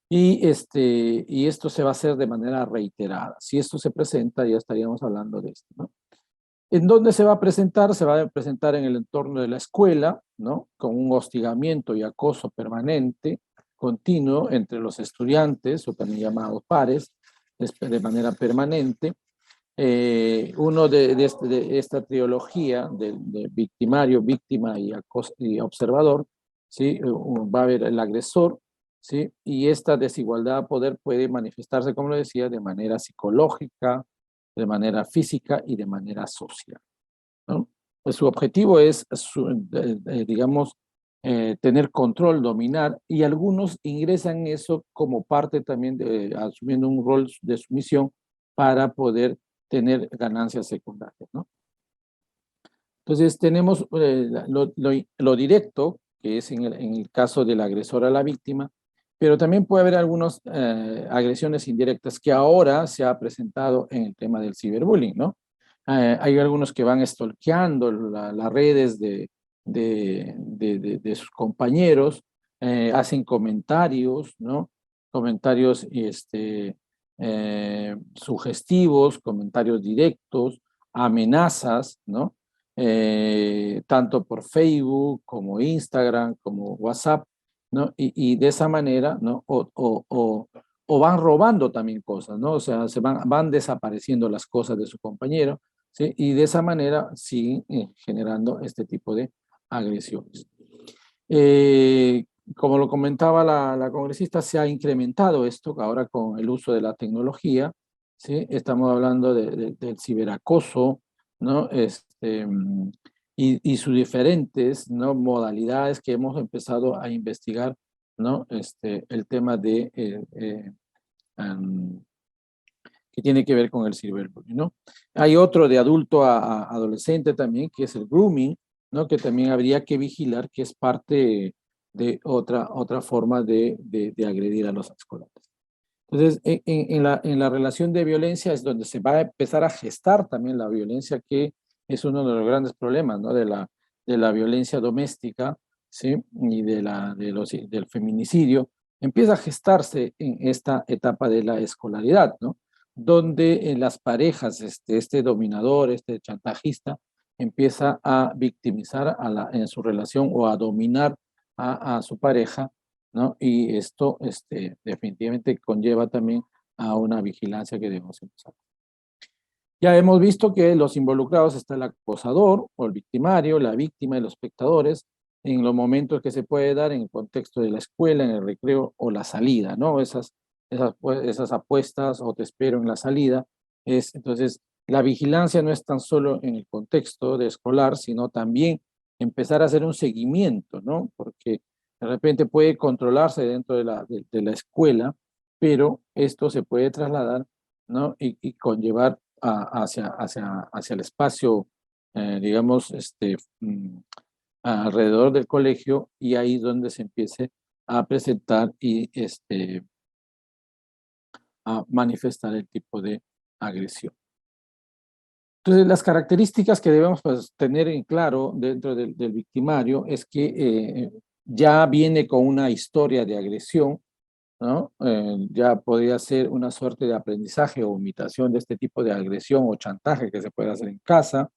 S4: Y esto se va a hacer de manera reiterada. Si esto se presenta, ya estaríamos hablando de esto, ¿no? ¿En dónde se va a presentar? Se va a presentar en el entorno de la escuela, ¿no? Con un hostigamiento y acoso permanente, continuo, entre los estudiantes, o también llamados pares, de manera permanente. Uno de esta trilogía de victimario, víctima y observador, ¿sí? Va a haber el agresor, ¿sí? Y esta desigualdad de poder puede manifestarse, como lo decía, de manera psicológica, de manera física y de manera social, ¿no? Pues su objetivo es, digamos, tener control, dominar, y algunos ingresan eso como parte también de asumiendo un rol de sumisión para poder tener ganancias secundarias, ¿no? Entonces tenemos lo directo, que es en el caso del agresor a la víctima, pero también puede haber algunas agresiones indirectas que ahora se ha presentado en el tema del ciberbullying, ¿no? Hay algunos que van stalkeando las redes de sus compañeros, hacen comentarios, ¿no? Comentarios sugestivos, comentarios directos, amenazas, ¿no? Tanto por Facebook como Instagram, como WhatsApp, ¿no? Y de esa manera, ¿no? O van robando también cosas, ¿no? O sea, van desapareciendo las cosas de su compañero, ¿sí? Y de esa manera siguen generando este tipo de agresiones. Eh, Como lo comentaba la congresista, se ha incrementado esto ahora con el uso de la tecnología, ¿sí? Estamos hablando del ciberacoso, ¿no? Y sus diferentes, ¿no? Modalidades que hemos empezado a investigar, ¿no? El tema de que tiene que ver con el ciberbullying, ¿no? Hay otro de adulto a adolescente también, que es el grooming, ¿no? Que también habría que vigilar, que es parte de otra forma de agredir a los escolares. Entonces, en la relación de violencia es donde se va a empezar a gestar también la violencia, que es uno de los grandes problemas, ¿no? De la violencia doméstica, ¿sí? Y del feminicidio. Empieza a gestarse en esta etapa de la escolaridad, ¿no? Donde en las parejas, este dominador, este chantajista, empieza a victimizar en su relación o a dominar a su pareja, ¿no? Y esto definitivamente conlleva también a una vigilancia que debemos empezar. Ya hemos visto que los involucrados está el acosador o el victimario, la víctima y los espectadores en los momentos que se puede dar en el contexto de la escuela, en el recreo o la salida, ¿no? Esas apuestas o te espero en la salida. Entonces, la vigilancia no es tan solo en el contexto de escolar, sino también empezar a hacer un seguimiento, ¿no? Porque de repente puede controlarse dentro de la escuela, pero esto se puede trasladar, ¿no? Y conllevar hacia el espacio, digamos, alrededor del colegio, y ahí es donde se empiece a presentar y a manifestar el tipo de agresión. Entonces, las características que debemos, pues, tener en claro dentro del victimario es que ya viene con una historia de agresión, ¿no? Ya podría ser una suerte de aprendizaje o imitación de este tipo de agresión o chantaje que se puede hacer en casa.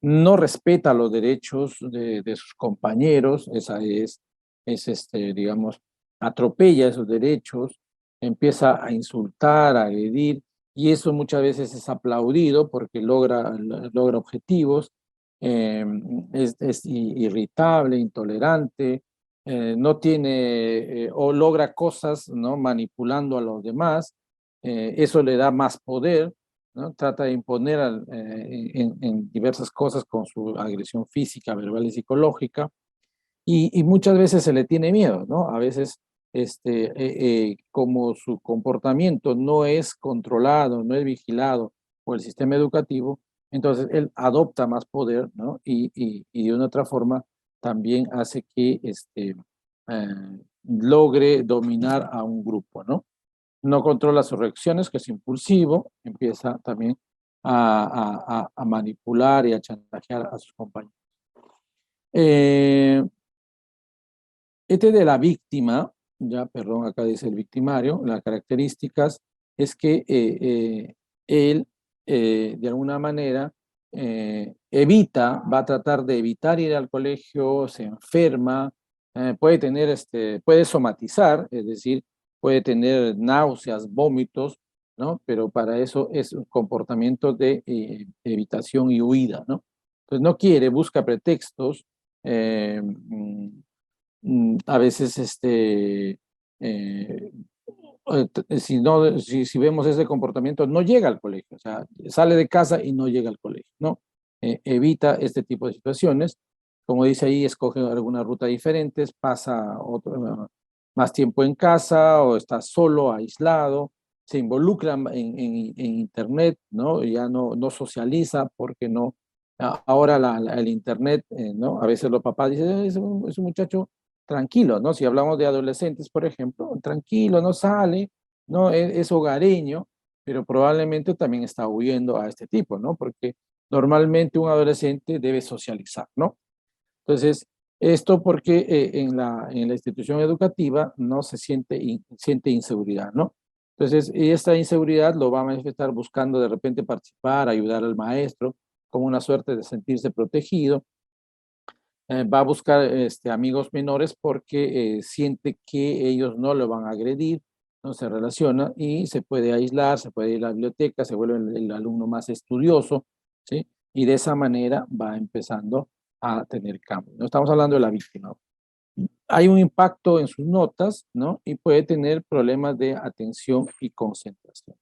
S4: No respeta los derechos de sus compañeros, digamos, atropella esos derechos, empieza a insultar, a agredir, y eso muchas veces es aplaudido porque logra objetivos, es irritable, intolerante, no tiene o logra cosas, ¿no? Manipulando a los demás, eso le da más poder, ¿no? Trata de imponer en diversas cosas con su agresión física, verbal y psicológica, y muchas veces se le tiene miedo, ¿no? A veces, como su comportamiento no es controlado, no es vigilado por el sistema educativo, entonces él adopta más poder, ¿no? Y de una otra forma también hace que logre dominar a un grupo, ¿no? No controla sus reacciones, que es impulsivo, empieza también a manipular y a chantajear a sus compañeros. De la víctima, ya, perdón, acá dice el victimario, las características es que él, de alguna manera, va a tratar de evitar ir al colegio, se enferma, puede somatizar, es decir, puede tener náuseas, vómitos, ¿no? Pero para eso es un comportamiento de evitación y huida, ¿no? Entonces no quiere, busca pretextos, a veces si vemos ese comportamiento, no llega al colegio, o sea, sale de casa y no llega al colegio, ¿no? Evita este tipo de situaciones. Como dice ahí, escoge alguna ruta diferente, pasa más tiempo en casa o está solo, aislado, se involucra en Internet, ¿no? Ya no socializa porque no. Ahora el Internet, ¿no? A veces los papás dicen, es un muchacho tranquilo, ¿no? Si hablamos de adolescentes, por ejemplo, tranquilo, no sale, ¿no? Es hogareño, pero probablemente también está huyendo a este tipo, ¿no? Porque normalmente un adolescente debe socializar, ¿no? Entonces, esto porque en la institución educativa no se siente inseguridad, ¿no? Entonces, esta inseguridad lo va a manifestar buscando de repente participar, ayudar al maestro, como una suerte de sentirse protegido. Va a buscar amigos menores porque siente que ellos no lo van a agredir, no se relaciona y se puede aislar, se puede ir a la biblioteca, se vuelve el alumno más estudioso, ¿sí? Y de esa manera va empezando a tener cambio. No estamos hablando de la víctima. Hay un impacto en sus notas, ¿no? Y puede tener problemas de atención y concentración.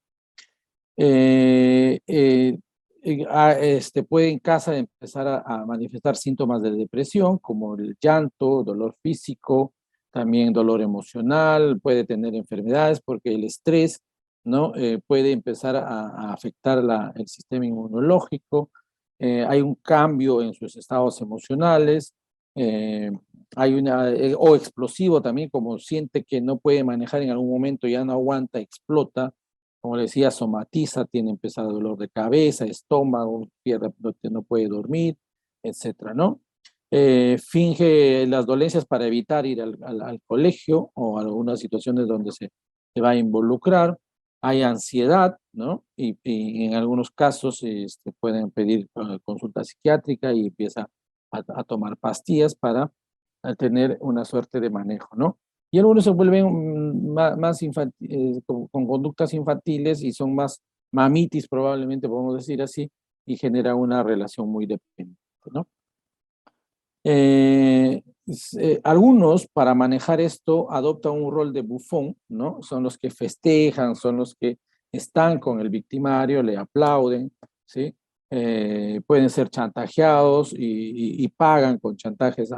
S4: Puede en casa empezar a manifestar síntomas de depresión, como el llanto, dolor físico, también dolor emocional, puede tener enfermedades porque el estrés, ¿no? Puede empezar a afectar el sistema inmunológico, hay un cambio en sus estados emocionales, o explosivo también, como siente que no puede manejar en algún momento, ya no aguanta, explota. Como le decía, somatiza, tiene empezado dolor de cabeza, estómago, no puede dormir, etcétera, ¿no? Finge las dolencias para evitar ir al colegio o algunas situaciones donde se va a involucrar. Hay ansiedad, ¿no? Y en algunos casos pueden pedir consulta psiquiátrica y empieza a tomar pastillas para tener una suerte de manejo, ¿no? Y algunos se vuelven más con conductas infantiles y son más mamitis, probablemente podemos decir así, y genera una relación muy dependiente, ¿no? Algunos, para manejar esto, adoptan un rol de bufón, ¿no? Son los que festejan, son los que están con el victimario, le aplauden, ¿sí? Pueden ser chantajeados y pagan con chantajes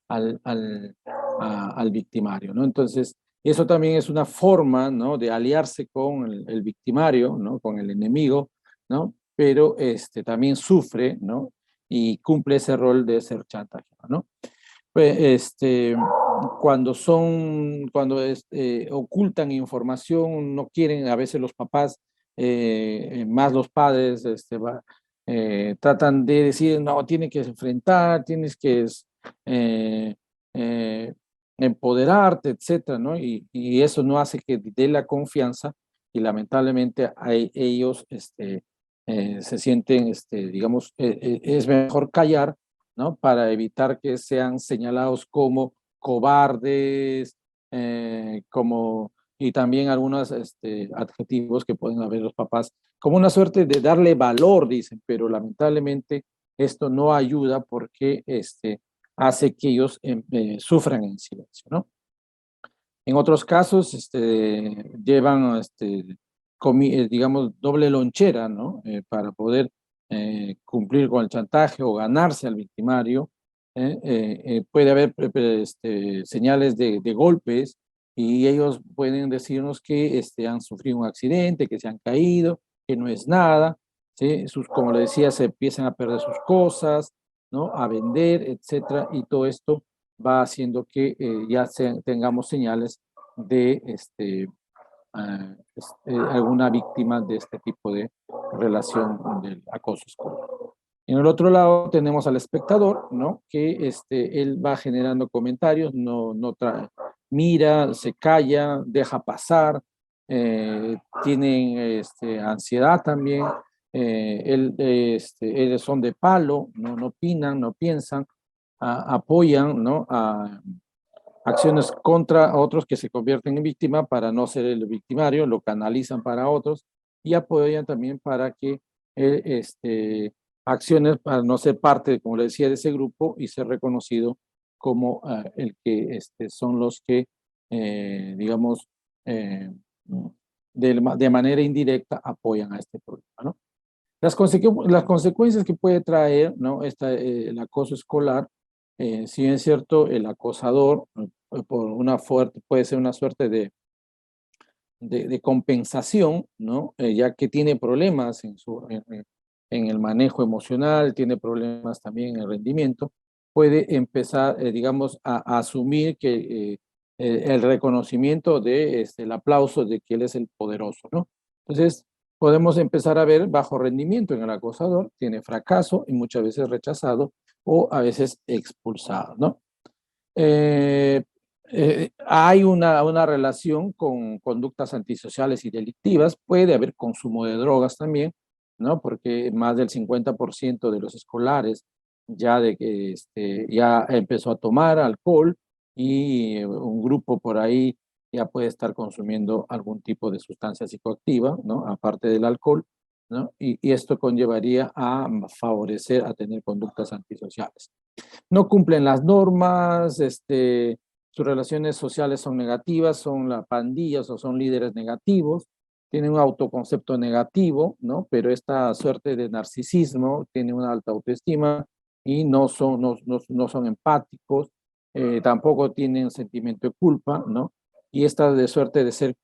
S4: al victimario, ¿no? Entonces, eso también es una forma, ¿no? De aliarse con el victimario, ¿no? Con el enemigo, ¿no? Pero también sufre, ¿no? Y cumple ese rol de ser chantajeado, ¿no? Pues, cuando ocultan información, no quieren, a veces los papás, más los padres, tratan de decir, no, tienes que enfrentar, tienes que eh, empoderarte, etcétera, ¿no? Y eso no hace que dé la confianza y lamentablemente ellos se sienten, digamos, es mejor callar, ¿no? Para evitar que sean señalados como cobardes, y también algunos adjetivos que pueden haber los papás, como una suerte de darle valor, dicen, pero lamentablemente esto no ayuda porque hace que ellos sufran en silencio, ¿no? En otros casos, llevan, digamos, doble lonchera, ¿no? Para poder cumplir con el chantaje o ganarse al victimario. Puede haber señales de golpes y ellos pueden decirnos que han sufrido un accidente, que se han caído, que no es nada, ¿sí? Como le decía, se empiezan a perder sus cosas, ¿no? A vender, etcétera, y todo esto va haciendo que ya tengamos señales de alguna víctima de este tipo de relación del acoso escolar. En el otro lado tenemos al espectador, ¿no? Que él va generando comentarios, mira, se calla, deja pasar, tienen ansiedad también, ellos son de palo, no opinan, no piensan, apoyan, ¿no? Acciones contra otros que se convierten en víctima para no ser el victimario, lo canalizan para otros y apoyan también para que acciones para no ser parte, como le decía, de ese grupo y ser reconocido como el que son los que, digamos, de manera indirecta apoyan a este problema, ¿no? Las consecuencias que puede traer, ¿no? El acoso escolar, si bien es cierto, el acosador puede ser una suerte de compensación, ¿no? Ya que tiene problemas en el manejo emocional, tiene problemas también en el rendimiento, puede empezar, digamos, a asumir que el reconocimiento el aplauso de que él es el poderoso, ¿no? Entonces, podemos empezar a ver bajo rendimiento en el acosador, tiene fracaso y muchas veces rechazado o a veces expulsado, ¿no? Hay una relación con conductas antisociales y delictivas, puede haber consumo de drogas también, ¿no? Porque más del 50% de los escolares ya empezó a tomar alcohol y un grupo por ahí ya puede estar consumiendo algún tipo de sustancia psicoactiva, ¿no? Aparte del alcohol, ¿no? Y esto conllevaría a favorecer a tener conductas antisociales. No cumplen las normas, sus relaciones sociales son negativas, son las pandillas o son líderes negativos, tienen un autoconcepto negativo, ¿no? Pero esta suerte de narcisismo, tiene una alta autoestima y no son empáticos, tampoco tienen sentimiento de culpa, ¿no? Y esta de suerte de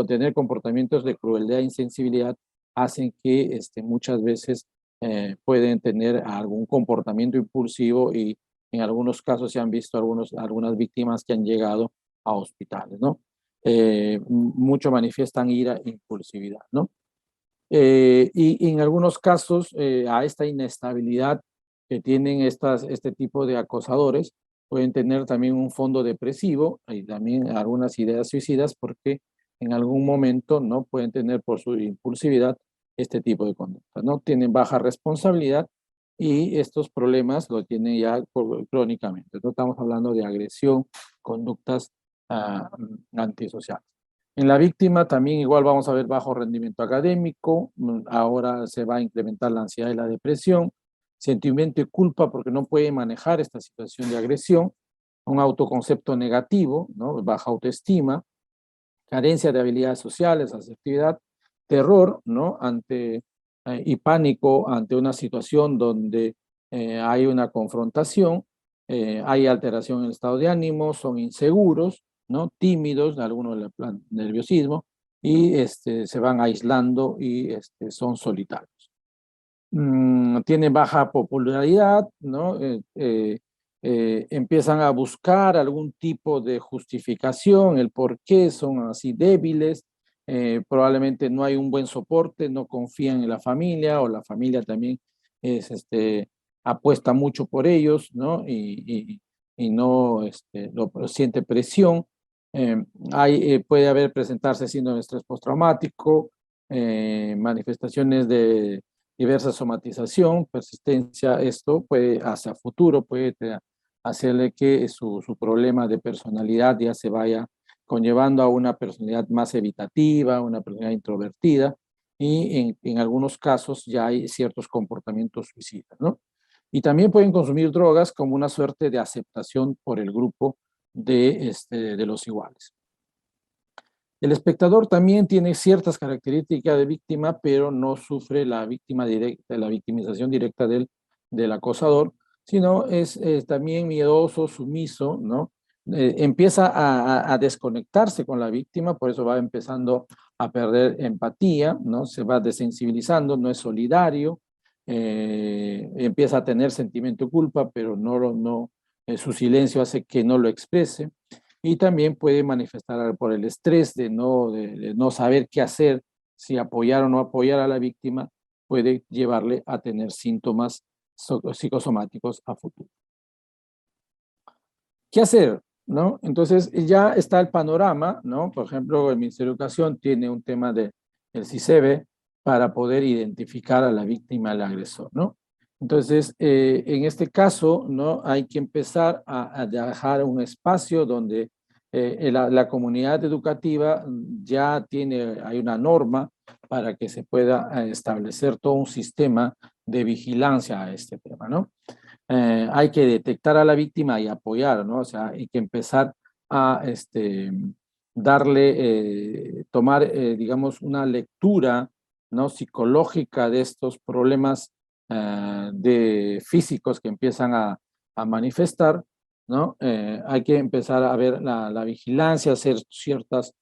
S4: tener comportamientos de crueldad e insensibilidad hacen que muchas veces pueden tener algún comportamiento impulsivo y en algunos casos se han visto algunas víctimas que han llegado a hospitales, ¿no? Mucho manifiestan ira e impulsividad, ¿no? Y en algunos casos a esta inestabilidad que tienen este tipo de acosadores, pueden tener también un fondo depresivo y también algunas ideas suicidas porque en algún momento no pueden tener por su impulsividad este tipo de conducta, ¿no? Tienen baja responsabilidad y estos problemas lo tienen ya crónicamente. No estamos hablando de agresión, conductas antisociales. En la víctima también igual vamos a ver bajo rendimiento académico, ahora se va a incrementar la ansiedad y la depresión, sentimiento de culpa porque no puede manejar esta situación de agresión, un autoconcepto negativo, ¿no? Baja autoestima, carencia de habilidades sociales, asertividad, terror, ¿no? Y pánico ante una situación donde hay una confrontación, hay alteración en el estado de ánimo, son inseguros, ¿no? Tímidos, algunos del plan nerviosismo, y se van aislando y son solitarios. Tienen baja popularidad, ¿no? Empiezan a buscar algún tipo de justificación, el por qué son así débiles, probablemente no hay un buen soporte, no confían en la familia o la familia también apuesta mucho por ellos, ¿no? Y no siente presión. Puede presentarse síndrome de estrés postraumático, manifestaciones de diversa somatización, persistencia, esto puede hacia futuro, puede hacerle que su problema de personalidad ya se vaya conllevando a una personalidad más evitativa, una personalidad introvertida, y en algunos casos ya hay ciertos comportamientos suicidas, ¿no? Y también pueden consumir drogas como una suerte de aceptación por el grupo de los iguales. El espectador también tiene ciertas características de víctima, pero no sufre la victimización directa del acosador, sino es también miedoso, sumiso, ¿no? Empieza a desconectarse con la víctima, por eso va empezando a perder empatía, ¿no? Se va desensibilizando, no es solidario, empieza a tener sentimiento de culpa, pero su silencio hace que no lo exprese, y también puede manifestar por el estrés de no saber qué hacer, si apoyar o no apoyar a la víctima, puede llevarle a tener síntomas psicosomáticos a futuro. ¿Qué hacer? ¿No? Entonces ya está el panorama, ¿no? Por ejemplo, el Ministerio de Educación tiene un tema del CICEBE para poder identificar a la víctima, al agresor, ¿no? Entonces, en este caso, ¿no? Hay que empezar a dejar un espacio donde la comunidad educativa ya hay una norma para que se pueda establecer todo un sistema de vigilancia a este tema, ¿no? Hay que detectar a la víctima y apoyar, ¿no? O sea, hay que empezar a tomar, digamos, una lectura, ¿no? Psicológica de estos problemas físicos que empiezan a manifestar, ¿no? Hay que empezar a ver la vigilancia, hacer ciertas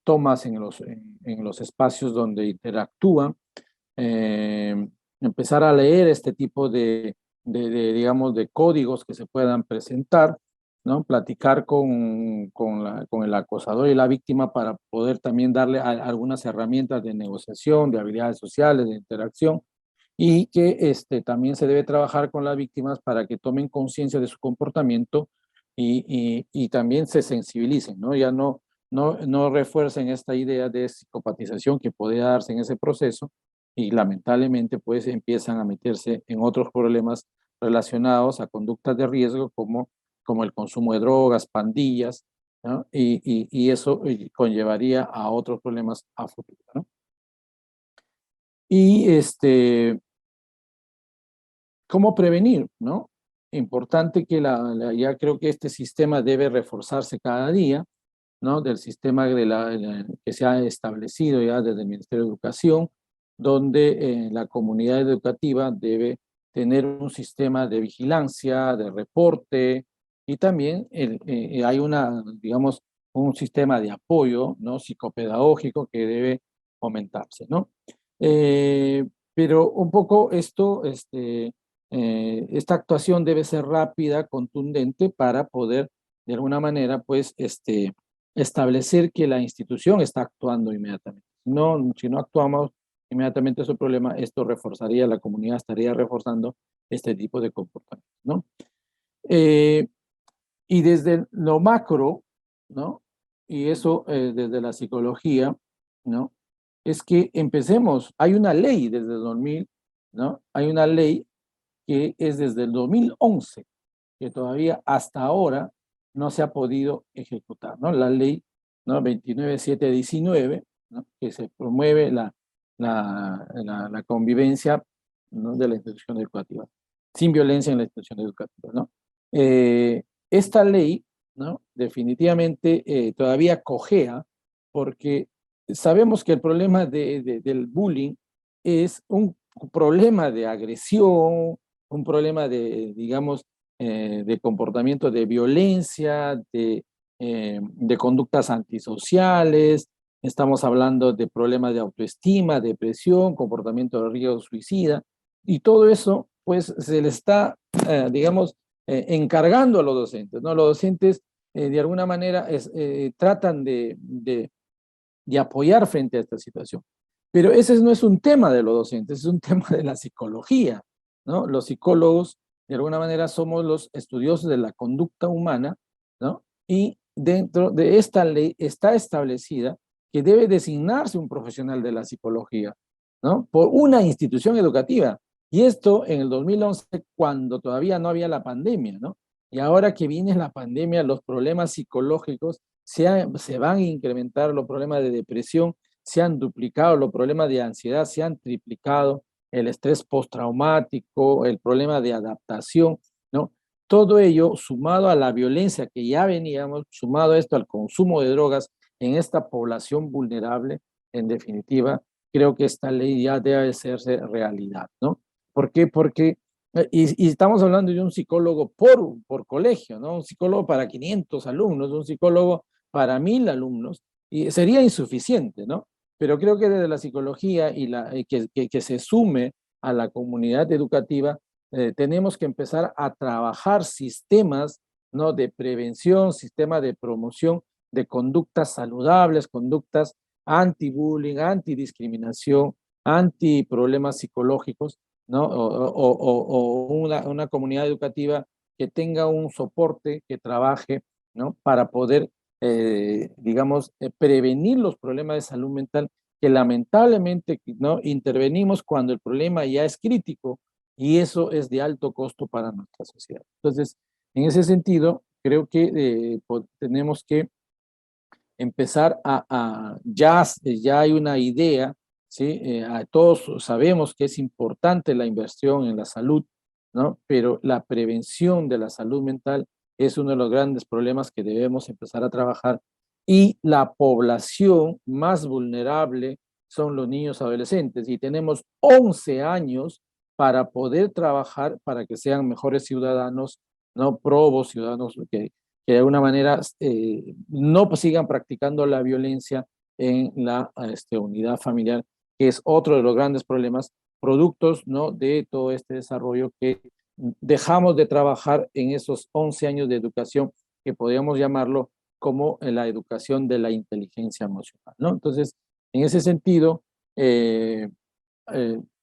S4: tomas en los espacios donde interactúan, empezar a leer este tipo digamos, de códigos que se puedan presentar, ¿no? Platicar con el acosador y la víctima para poder también darle algunas herramientas de negociación, de habilidades sociales, de interacción, y que también se debe trabajar con las víctimas para que tomen conciencia de su comportamiento y también se sensibilicen, ¿no? Ya no refuercen esta idea de psicopatización que puede darse en ese proceso, y lamentablemente pues empiezan a meterse en otros problemas relacionados a conductas de riesgo como el consumo de drogas, pandillas, ¿no? Y eso conllevaría a otros problemas a futuro, ¿no? Y ¿cómo prevenir, no? Importante que ya creo que este sistema debe reforzarse cada día, ¿no? Del sistema que se ha establecido ya desde el Ministerio de Educación, donde la comunidad educativa debe tener un sistema de vigilancia, de reporte, y también hay digamos, un sistema de apoyo, ¿no? Psicopedagógico que debe fomentarse, ¿no? Pero un poco esta actuación debe ser rápida, contundente, para poder, de alguna manera, pues, establecer que la institución está actuando inmediatamente. Si no actuamos inmediatamente sobre el problema, esto reforzaría, la comunidad estaría reforzando este tipo de comportamientos, ¿no? Y desde lo macro, ¿no? Y eso desde la psicología, ¿no? Es que empecemos, hay una ley desde el 2000, ¿no? Hay una ley que es desde el 2011, que todavía hasta ahora no se ha podido ejecutar, ¿no? La ley, ¿no? 29719, ¿no? Que se promueve la convivencia, ¿no? De la institución educativa, sin violencia en la institución educativa, ¿no? Esta ley, ¿no? Definitivamente todavía cojea, porque sabemos que el problema del bullying es un problema de agresión, un problema digamos, de comportamiento de violencia, de conductas antisociales. Estamos hablando de problemas de autoestima, depresión, comportamiento de riesgo suicida, y todo eso, pues, se le está, digamos, encargando a los docentes, ¿no? Los docentes, de alguna manera, tratan de apoyar frente a esta situación. Pero ese no es un tema de los docentes, es un tema de la psicología, ¿no? Los psicólogos, de alguna manera, somos los estudiosos de la conducta humana, ¿no? Y dentro de esta ley está establecida que debe designarse un profesional de la psicología, ¿no? Por una institución educativa. Y esto en el 2011, cuando todavía no había la pandemia, ¿no? Y ahora que viene la pandemia, los problemas psicológicos se van a incrementar, los problemas de depresión se han duplicado, los problemas de ansiedad se han triplicado, el estrés postraumático, el problema de adaptación, ¿no? Todo ello sumado a la violencia que ya veníamos, sumado a esto al consumo de drogas en esta población vulnerable, en definitiva, creo que esta ley ya debe hacerse realidad, ¿no? ¿Por qué? Porque, y estamos hablando de un psicólogo por colegio, ¿no? Un psicólogo para 500 alumnos, un psicólogo para 1000 alumnos, y sería insuficiente, ¿no? Pero creo que desde la psicología y que se sume a la comunidad educativa, tenemos que empezar a trabajar sistemas, ¿no?, de prevención, sistemas de promoción de conductas saludables, conductas anti-bullying, anti-discriminación, anti-problemas psicológicos, ¿no? O una comunidad educativa que tenga un soporte, que trabaje, ¿no?, para poder, digamos, prevenir los problemas de salud mental, que lamentablemente, ¿no?, intervenimos cuando el problema ya es crítico, y eso es de alto costo para nuestra sociedad. Entonces, en ese sentido, creo que tenemos que empezar ya hay una idea, ¿sí? Todos sabemos que es importante la inversión en la salud, ¿no? Pero la prevención de la salud mental es uno de los grandes problemas que debemos empezar a trabajar, y la población más vulnerable son los niños adolescentes, y tenemos 11 años para poder trabajar para que sean mejores ciudadanos, no probos, ciudadanos que de alguna manera no sigan practicando la violencia en la unidad familiar, que es otro de los grandes problemas, productos, ¿no?, de todo este desarrollo que dejamos de trabajar en esos 11 años de educación, que podríamos llamarlo como la educación de la inteligencia emocional, ¿no? Entonces, en ese sentido,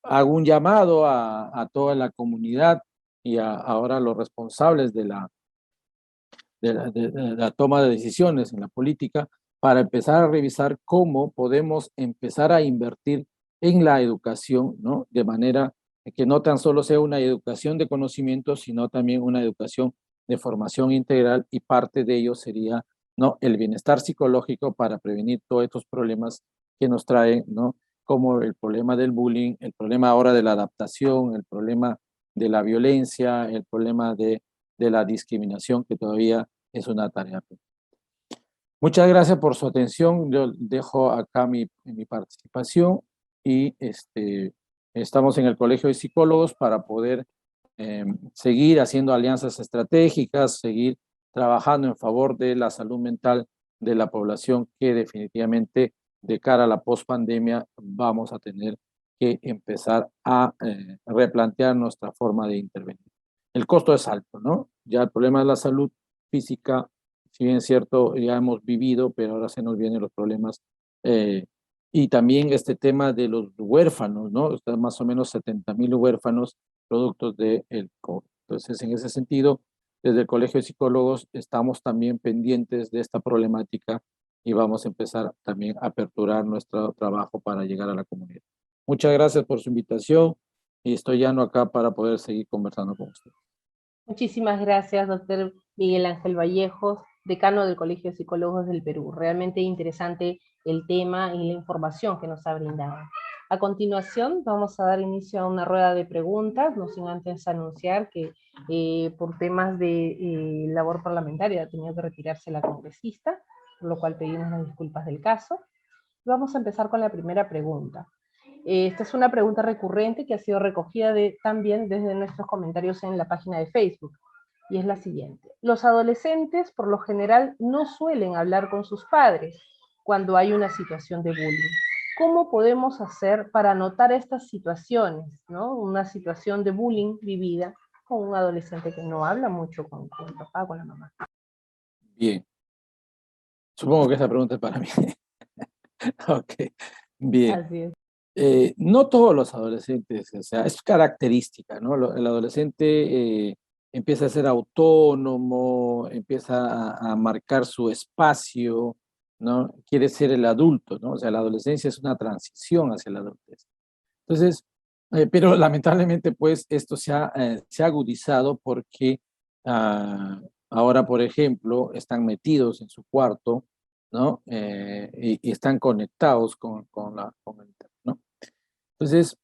S4: hago un llamado a toda la comunidad y ahora a los responsables de la toma de decisiones en la política, para empezar a revisar cómo podemos empezar a invertir en la educación, ¿no?, de manera que no tan solo sea una educación de conocimiento, sino también una educación de formación integral, y parte de ello sería, ¿no?, el bienestar psicológico para prevenir todos estos problemas que nos traen, ¿no?, como el problema del bullying, el problema ahora de la adaptación, el problema de la violencia, el problema de la discriminación, que todavía es una tarea. Muchas gracias por su atención. Yo dejo acá mi participación, y estamos en el Colegio de Psicólogos para poder seguir haciendo alianzas estratégicas, seguir trabajando en favor de la salud mental de la población, que definitivamente de cara a la pospandemia vamos a tener que empezar a replantear nuestra forma de intervenir. El costo es alto, ¿no? Ya el problema de la salud física, si bien es cierto, ya hemos vivido, pero ahora se nos vienen los problemas. Y también este tema de los huérfanos, ¿no? Están más o menos 70,000 huérfanos productos del COVID. Entonces, en ese sentido, desde el Colegio de Psicólogos estamos también pendientes de esta problemática, y vamos a empezar también a aperturar nuestro trabajo para llegar a la comunidad. Muchas gracias por su invitación, y estoy ya no acá para poder seguir conversando con usted.
S1: Muchísimas gracias, doctor Miguel Ángel Vallejos, decano del Colegio de Psicólogos del Perú. Realmente interesante el tema y la información que nos ha brindado. A continuación, vamos a dar inicio a una rueda de preguntas, no sin antes anunciar que por temas de labor parlamentaria ha tenido que retirarse la congresista, por lo cual pedimos las disculpas del caso. Vamos a empezar con la primera pregunta. Esta es una pregunta recurrente que ha sido recogida también desde nuestros comentarios en la página de Facebook, y es la siguiente. Los adolescentes, por lo general, no suelen hablar con sus padres cuando hay una situación de bullying. ¿Cómo podemos hacer para notar estas situaciones, ¿no? Una situación de bullying vivida con un adolescente que no habla mucho con el papá, con la mamá.
S4: Bien. Supongo que esa pregunta es para mí. Ok, bien.
S1: Así es.
S4: No todos los adolescentes, o sea, es característica, ¿no? El adolescente empieza a ser autónomo, empieza a marcar su espacio, ¿no? Quiere ser el adulto, ¿no? O sea, la adolescencia es una transición hacia la adultez. Entonces, pero lamentablemente, pues, esto se ha agudizado porque ahora, por ejemplo, están metidos en su cuarto, ¿no? Y están conectados con el internet, ¿no? Entonces,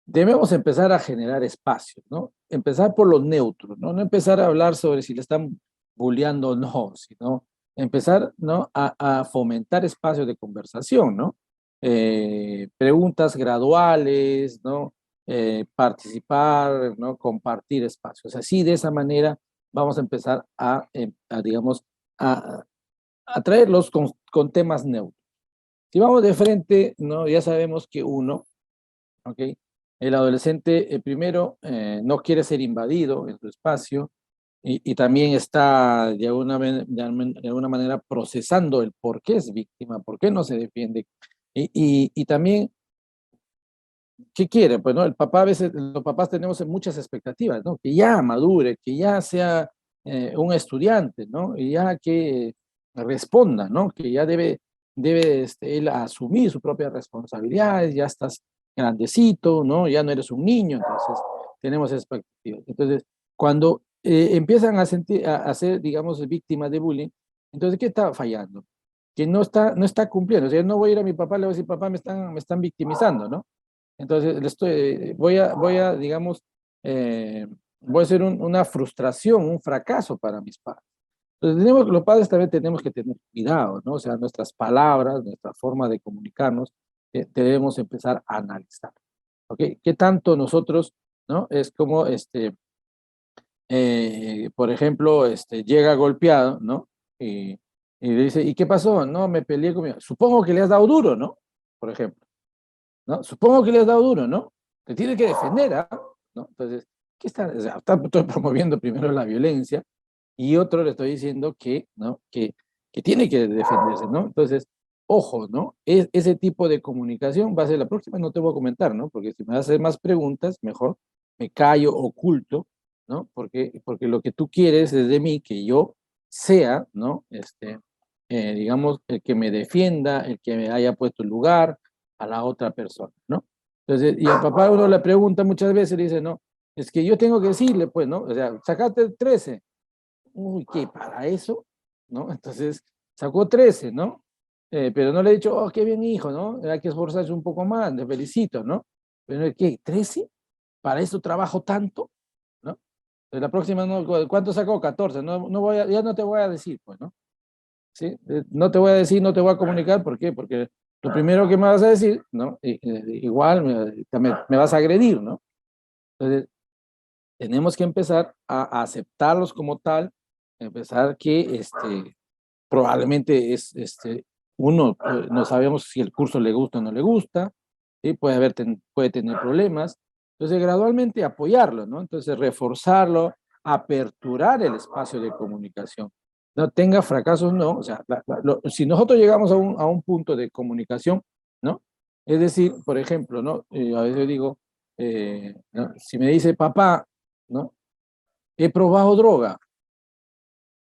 S4: debemos empezar a generar espacios, ¿no? Empezar por los neutros, ¿no? No empezar a hablar sobre si le están bulleando o no, sino empezar, ¿no?, a fomentar espacios de conversación, ¿no? Preguntas graduales, ¿no? Participar, ¿no? Compartir espacios. Así, de esa manera, vamos a empezar digamos, a traerlos con temas neutros. Si vamos de frente, ¿no?, ya sabemos que uno ¿ok? El adolescente, primero, no quiere ser invadido en su espacio y también está de alguna manera procesando el por qué es víctima, por qué no se defiende. Y también, ¿qué quiere? Pues, ¿no? El papá, a veces, los papás tenemos muchas expectativas, ¿no? Que ya madure, que ya sea un estudiante, ¿no? Y ya que responda, ¿no? Que ya debe él asumir sus propias responsabilidades, ya estás grandecito, ¿no? Ya no eres un niño, entonces tenemos expectativas. Entonces, cuando empiezan a ser, digamos, víctimas de bullying, entonces, ¿qué está fallando? Que no está cumpliendo. O sea, yo no voy a ir a mi papá, le voy a decir, papá, me están victimizando, ¿no? Entonces, digamos, eh, voy a ser una frustración, un fracaso para mis padres. Entonces, los padres también tenemos que tener cuidado, ¿no? O sea, nuestras palabras, nuestra forma de comunicarnos, debemos empezar a analizar, ¿ok? ¿Qué tanto nosotros, ¿no? Es como, por ejemplo, llega golpeado, ¿no? Y dice, ¿y qué pasó? No, me peleé con mi... Supongo que le has dado duro, ¿no? Por ejemplo. ¿No? Supongo que le has dado duro, ¿no? Te tiene que defender, ¿ah? ¿No? Entonces, ¿qué está? O sea, estoy promoviendo primero la violencia y otro le estoy diciendo que, ¿no? Que tiene que defenderse, ¿no? Entonces, ojo, ¿no? Ese tipo de comunicación va a ser la próxima, no te voy a comentar, ¿no? Porque si me vas a hacer más preguntas, mejor me callo, oculto, ¿no? Porque lo que tú quieres es de mí que yo sea, ¿no? Digamos, el que me defienda, el que me haya puesto el lugar, a la otra persona, ¿no? Entonces, y al papá uno le pregunta muchas veces, le dice, no, es que yo tengo que decirle, pues, ¿no? O sea, sacaste 13. Uy, ¿qué? ¿Para eso? ¿No? Entonces, sacó 13, ¿no? Pero no le he dicho, oh, qué bien, hijo, ¿no? Hay que esforzarse un poco más, te felicito, ¿no? Pero, ¿qué? ¿13? ¿Para eso trabajo tanto? ¿No? Entonces, la próxima, ¿no? ¿Cuánto sacó? 14. No, ya no te voy a decir, pues, ¿no? ¿Sí? No te voy a decir, no te voy a comunicar, ¿por qué? Porque lo primero que me vas a decir, ¿no? Igual me vas a agredir, ¿no? Entonces, tenemos que empezar a aceptarlos como tal, empezar que probablemente uno, no sabemos si el curso le gusta o no le gusta, ¿sí? Puede tener problemas, entonces gradualmente apoyarlo, ¿no? Entonces reforzarlo, aperturar el espacio de comunicación. No tenga fracasos, no, o sea, si nosotros llegamos a un punto de comunicación, ¿no? Es decir, por ejemplo, ¿no? A veces yo digo, ¿no? Si me dice papá, ¿no? He probado droga,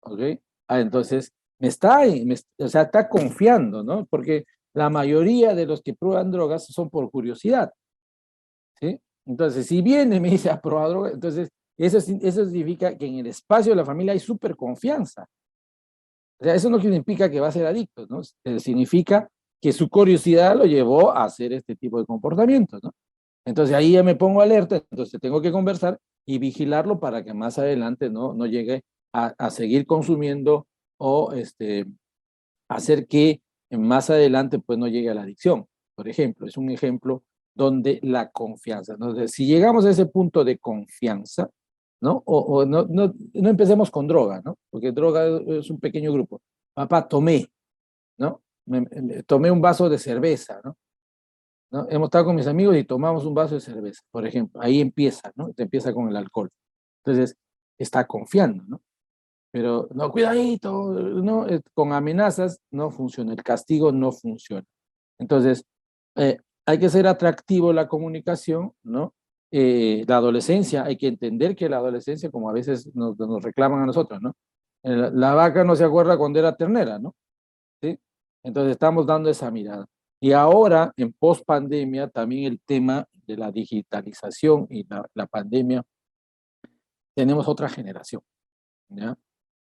S4: ¿ok? Entonces, o sea, está confiando, ¿no? Porque la mayoría de los que prueban drogas son por curiosidad, ¿sí? Entonces, si viene y me dice, ha probado droga, entonces, eso significa que en el espacio de la familia hay súper confianza. O sea, eso no significa que va a ser adicto, ¿no? Significa que su curiosidad lo llevó a hacer este tipo de comportamientos, ¿no? Entonces ahí ya me pongo alerta, entonces tengo que conversar y vigilarlo para que más adelante no llegue a seguir consumiendo o hacer que más adelante pues no llegue a la adicción. Por ejemplo, es un ejemplo donde la confianza, ¿no? Entonces, si llegamos a ese punto de confianza, ¿no? O no empecemos con droga, ¿no? Porque droga es un pequeño grupo. Papá, tomé, ¿no? Tomé un vaso de cerveza, ¿no? ¿No? Hemos estado con mis amigos y tomamos un vaso de cerveza, por ejemplo. Ahí empieza, ¿no? Te empieza con el alcohol. Entonces, está confiando, ¿no? Pero, no, cuidadito, ¿no? Con amenazas no funciona, el castigo no funciona. Entonces, eh, hay que ser atractivo la comunicación, ¿no? La adolescencia, hay que entender que la adolescencia, como a veces nos reclaman a nosotros, ¿no? La vaca no se acuerda cuando era ternera, ¿no? ¿Sí? Entonces estamos dando esa mirada. Y ahora, en post pandemia, también el tema de la digitalización y la pandemia, tenemos otra generación, ¿ya?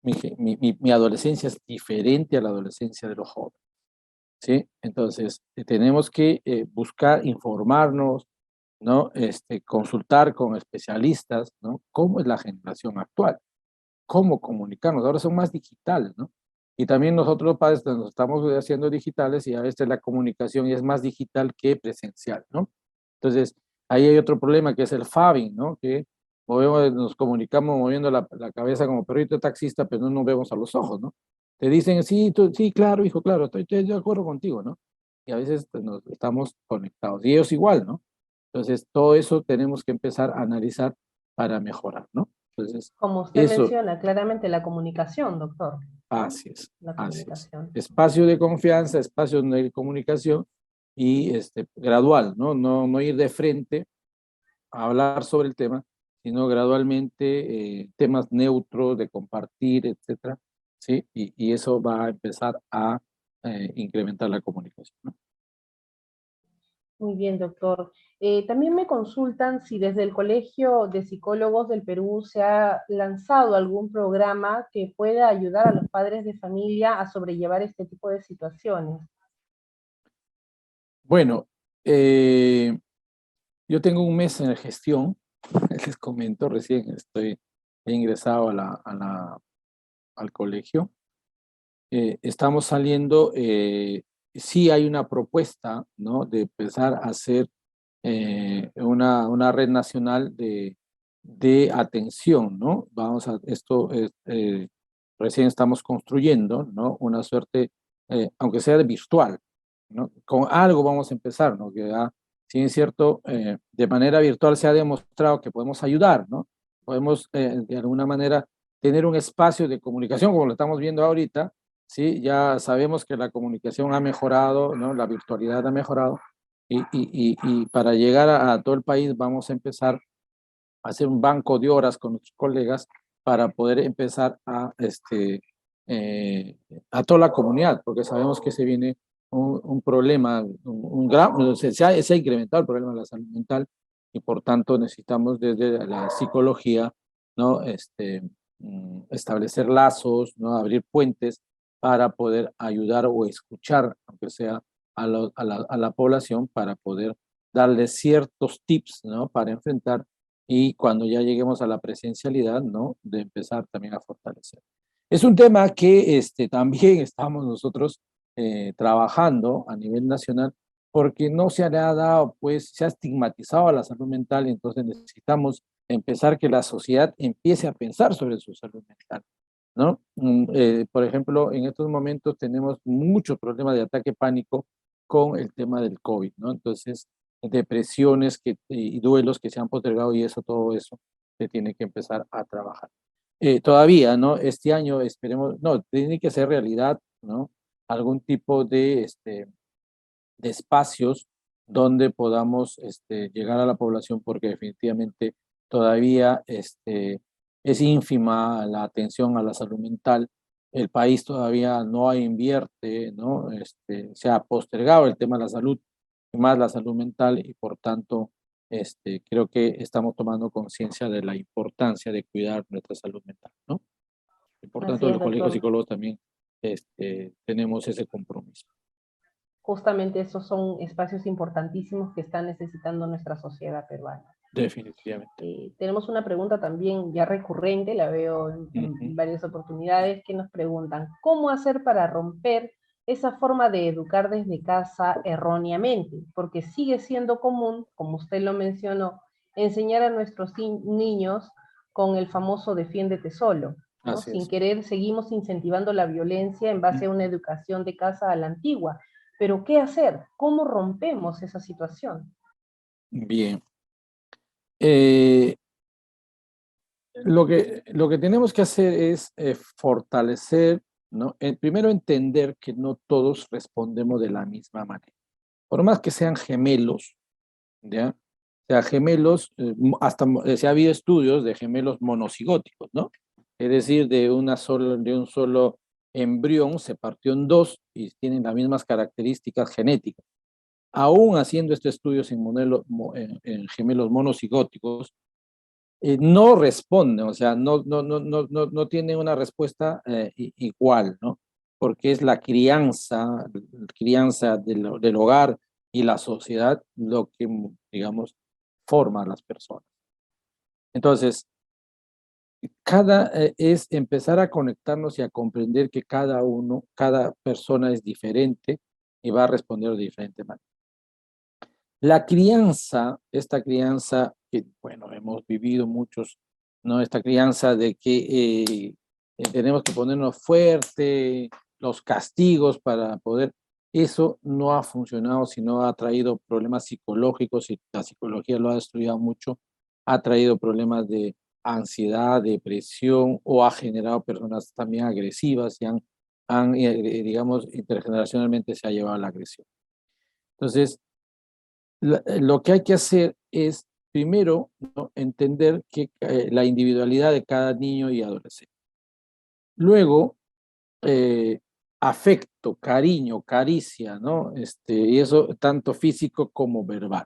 S4: Mi adolescencia es diferente a la adolescencia de los jóvenes, ¿sí? Entonces, tenemos que buscar informarnos, ¿no? Consultar con especialistas, ¿no? ¿Cómo es la generación actual? ¿Cómo comunicarnos? Ahora son más digitales, ¿no? Y también nosotros los padres nos estamos haciendo digitales y a veces la comunicación es más digital que presencial, ¿no? Entonces, ahí hay otro problema que es el fabbing, ¿no? Que nos comunicamos moviendo la cabeza como perrito taxista, pero no nos vemos a los ojos, ¿no? Te dicen, sí, sí, claro, hijo, claro, estoy de acuerdo contigo, ¿no? Y a veces pues, nos estamos conectados. Y ellos igual, ¿no? Entonces, todo eso tenemos que empezar a analizar para mejorar, ¿no? Entonces,
S1: Como usted
S4: eso,
S1: menciona, claramente la comunicación, doctor.
S4: así es,
S1: La
S4: así es.
S1: comunicación.
S4: Espacio de confianza, espacio de comunicación y gradual, ¿no? No ir de frente a hablar sobre el tema, sino gradualmente temas neutros de compartir, etcétera, ¿sí? Y eso va a empezar a incrementar la comunicación, ¿no?
S1: Muy bien, doctor. También me consultan si desde el Colegio de Psicólogos del Perú se ha lanzado algún programa que pueda ayudar a los padres de familia a sobrellevar este tipo de situaciones.
S4: Bueno, yo tengo un mes en gestión, les comento, recién he ingresado al colegio. Estamos saliendo, sí hay una propuesta, ¿no? De empezar a hacer una red nacional de atención, ¿no? Recién estamos construyendo, ¿no? Una suerte, aunque sea de virtual, ¿no? Con algo vamos a empezar, ¿no? Que si es cierto, de manera virtual se ha demostrado que podemos ayudar, ¿no? Podemos, de alguna manera, tener un espacio de comunicación, como lo estamos viendo ahorita, ¿sí? Ya sabemos que la comunicación ha mejorado, ¿no? La virtualidad ha mejorado, y para llegar a todo el país vamos a empezar a hacer un banco de horas con nuestros colegas para poder empezar a toda la comunidad, porque sabemos que se viene un problema, se ha incrementado el problema de la salud mental y por tanto necesitamos desde la psicología, ¿no? Establecer lazos, ¿no? Abrir puentes para poder ayudar o escuchar, aunque sea a la población, para poder darle ciertos tips, ¿no? Para enfrentar y cuando ya lleguemos a la presencialidad, ¿no? De empezar también a fortalecer. Es un tema que también estamos nosotros trabajando a nivel nacional porque no se ha dado, pues, se ha estigmatizado a la salud mental y entonces necesitamos empezar que la sociedad empiece a pensar sobre su salud mental, ¿no? Por ejemplo, en estos momentos tenemos muchos problemas de ataque pánico con el tema del COVID, ¿no? Entonces, depresiones y duelos que se han postergado y todo eso se tiene que empezar a trabajar. Todavía, ¿no? Este año esperemos, no, tiene que ser realidad, ¿no? Algún tipo de espacios donde podamos llegar a la población porque definitivamente todavía es ínfima la atención a la salud mental. El país todavía no invierte, ¿no? Se ha postergado el tema de la salud, más la salud mental y por tanto creo que estamos tomando conciencia de la importancia de cuidar nuestra salud mental, ¿no? Y por
S1: Así
S4: tanto
S1: es,
S4: los colegios
S1: doctor.
S4: psicólogos también tenemos ese compromiso.
S1: Justamente esos son espacios importantísimos que está necesitando nuestra sociedad peruana.
S4: Definitivamente.
S1: Tenemos una pregunta también ya recurrente, la veo en varias oportunidades, que nos preguntan, ¿cómo hacer para romper esa forma de educar desde casa erróneamente? Porque sigue siendo común, como usted lo mencionó, enseñar a nuestros niños con el famoso defiéndete solo, ¿no?
S4: Así
S1: Sin
S4: es.
S1: querer seguimos incentivando la violencia en base a una educación de casa a la antigua. Pero ¿qué hacer? ¿Cómo rompemos esa situación?
S4: Bien. Lo que tenemos que hacer es fortalecer, ¿no? Primero entender que no todos respondemos de la misma manera. Por más que sean gemelos, ¿ya? O sea, gemelos, se ha habido estudios de gemelos monocigóticos, ¿no? Es decir, de un solo embrión se partió en dos y tienen las mismas características genéticas. Aún haciendo estos estudios en gemelos monocigóticos, no responden, o sea, no tienen una respuesta igual, ¿no? Porque es la crianza del hogar y la sociedad lo que, digamos, forma a las personas. Entonces, es empezar a conectarnos y a comprender que cada persona es diferente y va a responder de diferente manera. La crianza, esta crianza que, bueno, hemos vivido muchos, ¿no? Esta crianza de que tenemos que ponernos fuerte, los castigos para poder, eso no ha funcionado, sino ha traído problemas psicológicos, y la psicología lo ha destruido mucho, ha traído problemas de ansiedad, depresión, o ha generado personas también agresivas y digamos, intergeneracionalmente se ha llevado a la agresión. Entonces, lo que hay que hacer es, primero, ¿no?, entender que la individualidad de cada niño y adolescente. Luego, afecto, cariño, caricia, ¿no? Y eso tanto físico como verbal.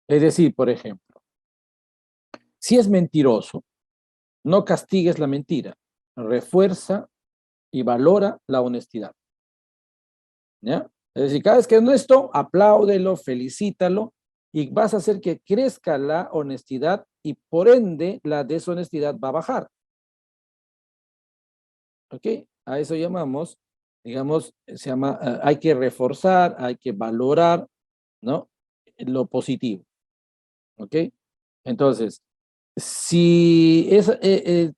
S4: Es decir, por ejemplo, si es mentiroso, no castigues la mentira, refuerza y valora la honestidad, ¿ya? Es decir, cada vez que es honesto, apláudelo, felicítalo, y vas a hacer que crezca la honestidad, y por ende la deshonestidad va a bajar. ¿Ok? A eso llamamos, digamos, se llama, hay que reforzar, hay que valorar, ¿no?, lo positivo. ¿Ok? Entonces, si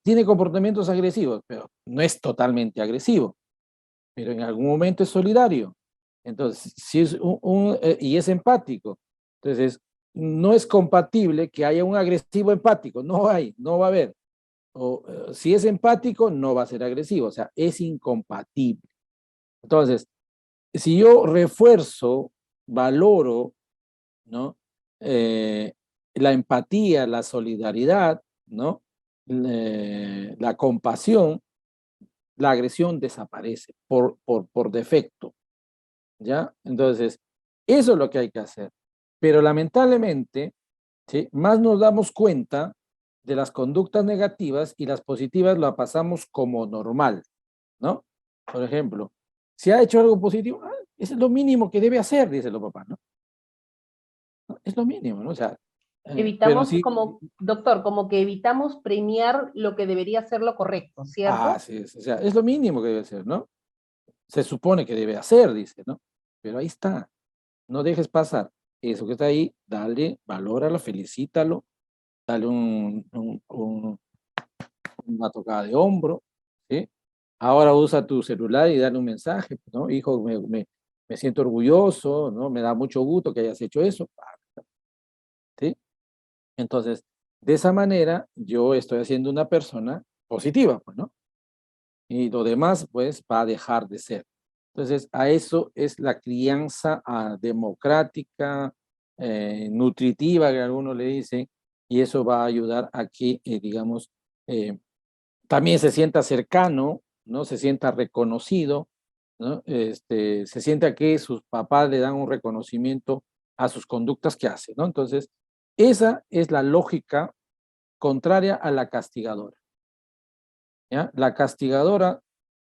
S4: tiene comportamientos agresivos, pero no es totalmente agresivo, pero en algún momento es solidario. Entonces, si es y es empático, entonces no es compatible que haya un agresivo empático, no hay, no va a haber. O si es empático, no va a ser agresivo, o sea, es incompatible. Entonces, si yo refuerzo, valoro, ¿no?, la empatía, la solidaridad, ¿no?, la compasión, la agresión desaparece por defecto, ¿ya? Entonces, eso es lo que hay que hacer. Pero lamentablemente, ¿sí?, más nos damos cuenta de las conductas negativas, y las positivas la pasamos como normal, ¿no? Por ejemplo, si ha hecho algo positivo, eso es lo mínimo que debe hacer, dice el papá, ¿no? Es lo mínimo, ¿no? O sea, pero
S1: Evitamos,
S4: sí,
S1: como, doctor, como que evitamos premiar lo que debería ser lo correcto, ¿cierto?
S4: sí, o sea, es lo mínimo que debe hacer, ¿no? Se supone que debe hacer, dice, ¿no? Pero ahí está, no dejes pasar eso que está ahí, dale, valóralo, felicítalo, dale una tocada de hombro, ¿sí? Ahora usa tu celular y dale un mensaje, ¿no? Hijo, me siento orgulloso, ¿no? Me da mucho gusto que hayas hecho eso, ¿sí? Entonces, de esa manera, yo estoy haciendo una persona positiva, pues, ¿no? Y lo demás, pues, va a dejar de ser. Entonces, a eso es la crianza democrática, nutritiva, que algunos le dicen, y eso va a ayudar a que, digamos, también se sienta cercano, ¿no? Se sienta reconocido, ¿no? Se sienta que sus papás le dan un reconocimiento a sus conductas que hace, ¿no? Entonces, esa es la lógica contraria a la castigadora, ¿ya? La castigadora,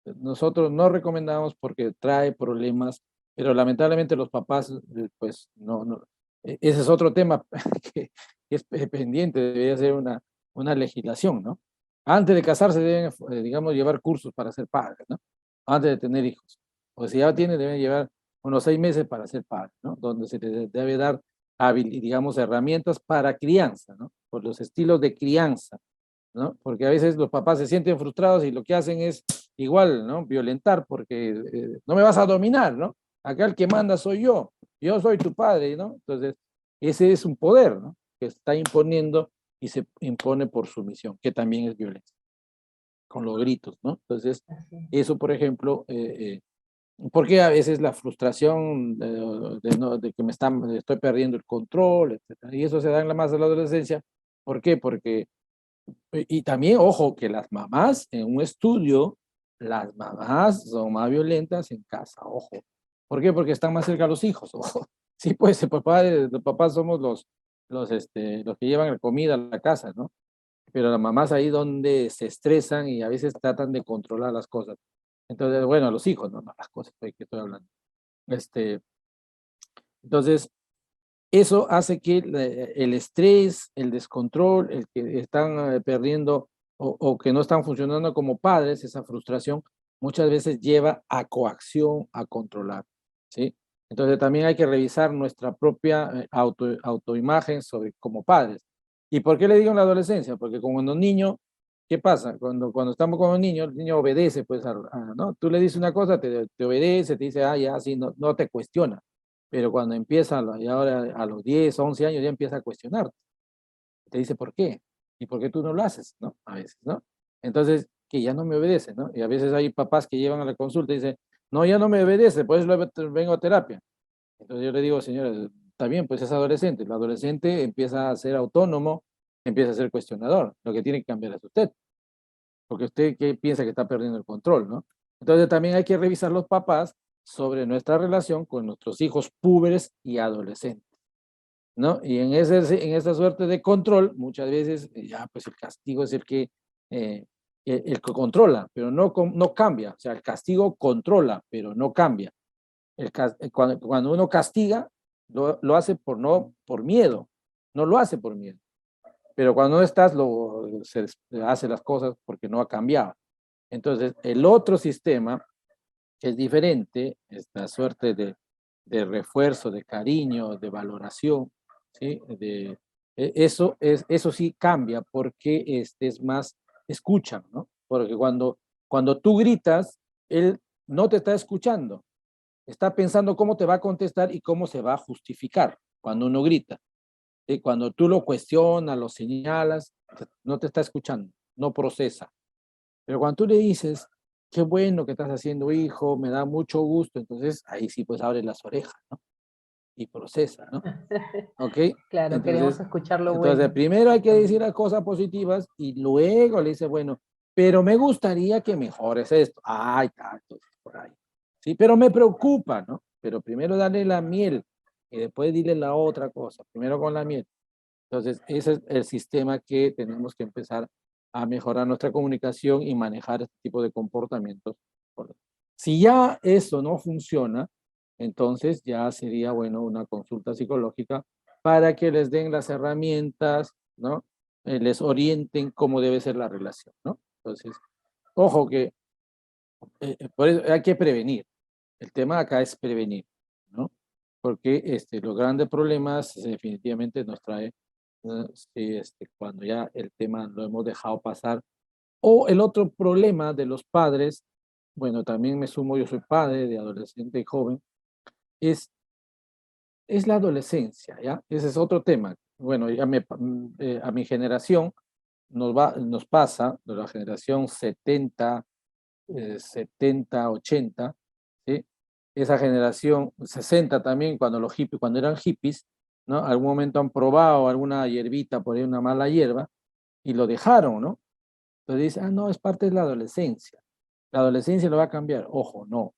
S4: nosotros no recomendamos porque trae problemas, pero lamentablemente los papás, pues, no. Ese es otro tema que es pendiente, debería ser una legislación, ¿no? Antes de casarse deben, digamos, llevar cursos para ser padres, ¿no? Antes de tener hijos. O si ya tienen, deben llevar unos 6 meses para ser padres, ¿no? Donde se les debe dar, digamos, herramientas para crianza, ¿no? Por los estilos de crianza, ¿no? Porque a veces los papás se sienten frustrados y lo que hacen es igual, ¿no?, violentar, porque no me vas a dominar, ¿no? Acá el que manda soy yo soy tu padre, ¿no? Entonces, ese es un poder, ¿no?, que está imponiendo, y se impone por sumisión, que también es violencia, con los gritos, ¿no? Entonces, eso, por ejemplo, porque a veces la frustración de que estoy perdiendo el control, etcétera, y eso se da en más de la adolescencia. ¿Por qué? Porque y también, ojo, que las mamás, en un estudio, las mamás son más violentas en casa, ojo. ¿Por qué? Porque están más cerca a los hijos, ojo. Sí, pues los papás somos los que llevan la comida a la casa, ¿no? Pero las mamás ahí donde se estresan y a veces tratan de controlar las cosas. Entonces, bueno, a los hijos, no las cosas de que estoy hablando. Entonces, eso hace que el estrés, el descontrol, el que están perdiendo o que no están funcionando como padres, esa frustración, muchas veces lleva a coacción, a controlar, ¿sí? Entonces también hay que revisar nuestra propia autoimagen sobre como padres. ¿Y por qué le digo en la adolescencia? Porque como cuando niño ¿qué pasa? Cuando estamos con un niño, el niño obedece, pues, ¿no? Tú le dices una cosa, te obedece, te dice, ah, ya, sí, no te cuestiona. Pero cuando empieza, y ahora a los 10, 11 años, ya empieza a cuestionar. Te dice, ¿por qué? ¿Y por qué tú no lo haces? ¿No? A veces, ¿no? Entonces, que ya no me obedece, ¿no? Y a veces hay papás que llevan a la consulta y dicen, no, ya no me obedece, pues vengo a terapia. Entonces yo le digo, señora, está bien, pues es adolescente. El adolescente empieza a ser autónomo, empieza a ser cuestionador. Lo que tiene que cambiar es usted, porque usted que piensa que está perdiendo el control, ¿no? Entonces también hay que revisar los papás sobre nuestra relación con nuestros hijos púberes y adolescentes, ¿no? Y en esa suerte de control, muchas veces, ya, pues el castigo es eh, el que controla, pero no cambia. O sea, el castigo controla, pero no cambia. Cuando uno castiga, lo hace no por miedo, no lo hace por miedo. Pero cuando no estás, se hace las cosas porque no ha cambiado. Entonces, el otro sistema que es diferente, esta suerte de refuerzo, de cariño, de valoración, ¿sí? Eso sí cambia porque es más, escuchan, ¿no? Porque cuando tú gritas, él no te está escuchando, está pensando cómo te va a contestar y cómo se va a justificar cuando uno grita. ¿Sí? Cuando tú lo cuestionas, lo señalas, no te está escuchando, no procesa. Pero cuando tú le dices, qué bueno que estás haciendo, hijo, me da mucho gusto, entonces ahí sí pues abre las orejas, ¿no? Y procesa, ¿no? ¿Ok?
S1: Claro, queremos
S4: Entonces,
S1: escuchar lo
S4: entonces
S1: bueno.
S4: primero hay que decir
S1: También.
S4: las cosas positivas y luego le dice, bueno, pero me gustaría que mejores esto. Ay, tanto, por ahí. Sí, pero me preocupa, ¿no? Pero primero dale la miel y después dile la otra cosa, primero con la miel. Entonces, ese es el sistema que tenemos que empezar a mejorar nuestra comunicación y manejar este tipo de comportamientos. Si ya eso no funciona, entonces ya sería bueno una consulta psicológica para que les den las herramientas, ¿no? Les orienten cómo debe ser la relación, ¿no? Entonces, ojo que por eso hay que prevenir. El tema acá es prevenir, ¿no? Porque los grandes problemas definitivamente nos trae sí, cuando ya el tema lo hemos dejado pasar. O el otro problema de los padres, bueno, también me sumo, yo soy padre de adolescente y joven, es, es la adolescencia, ¿ya? Ese es otro tema. Bueno, a mi generación nos pasa, de la generación 70, 80, ¿sí? Esa generación 60 también, cuando eran hippies, ¿no? Algún momento han probado alguna hierbita, por ahí una mala hierba, y lo dejaron, ¿no? Entonces dice, ah, no, es parte de la adolescencia. La adolescencia lo va a cambiar. Ojo, no,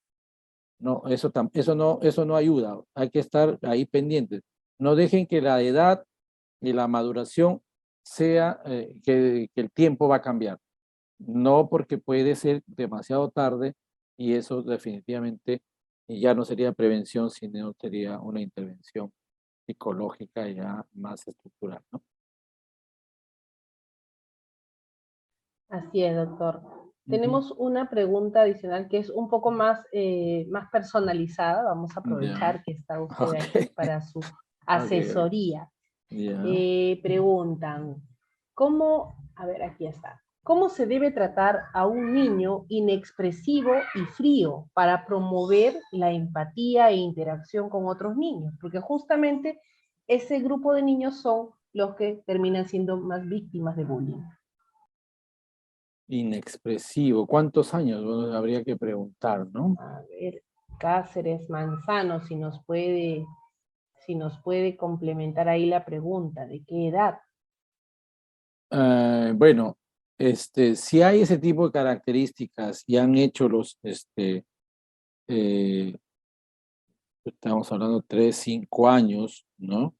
S4: no, eso no ayuda. Hay que estar ahí pendientes. No dejen que la edad y la maduración sea que el tiempo va a cambiar. No, porque puede ser demasiado tarde y eso definitivamente ya no sería prevención, sino sería una intervención psicológica ya más estructural, ¿no?
S1: Así es, doctor.
S4: Ujú.
S1: Tenemos una pregunta adicional que es un poco más, más personalizada. Vamos a
S4: Ya,
S1: aprovechar que está usted
S4: ok,
S1: aquí para su
S4: ok,
S1: asesoría.
S4: ya.
S1: Preguntan, ¿cómo, a ver, aquí está, cómo se debe tratar a un niño inexpresivo y frío para promover la empatía e interacción con otros niños? Porque justamente ese grupo de niños son los que terminan siendo más víctimas de bullying.
S4: Inexpresivo. ¿Cuántos años? Bueno, habría que preguntar, ¿no?
S1: A ver, Cáceres Manzano, si nos puede complementar ahí la pregunta, ¿de qué edad?
S4: Bueno, si hay ese tipo de características y han hecho eh, estamos hablando 3, 5 años, ¿no?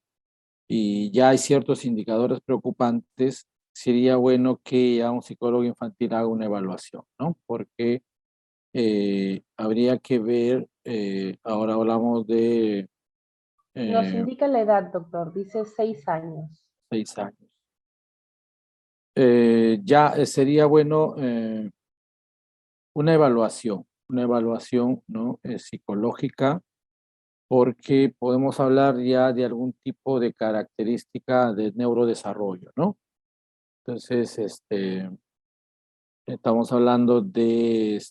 S4: Y ya hay ciertos indicadores preocupantes, sería bueno que ya un psicólogo infantil haga una evaluación, ¿no? Porque habría que ver, ahora hablamos de
S1: Nos
S4: eh,
S1: indica la edad, doctor, dice 6 años.
S4: 6 años. Ya sería bueno una evaluación, ¿no? Psicológica, porque podemos hablar ya de algún tipo de característica de neurodesarrollo, ¿no? Entonces, Estamos hablando de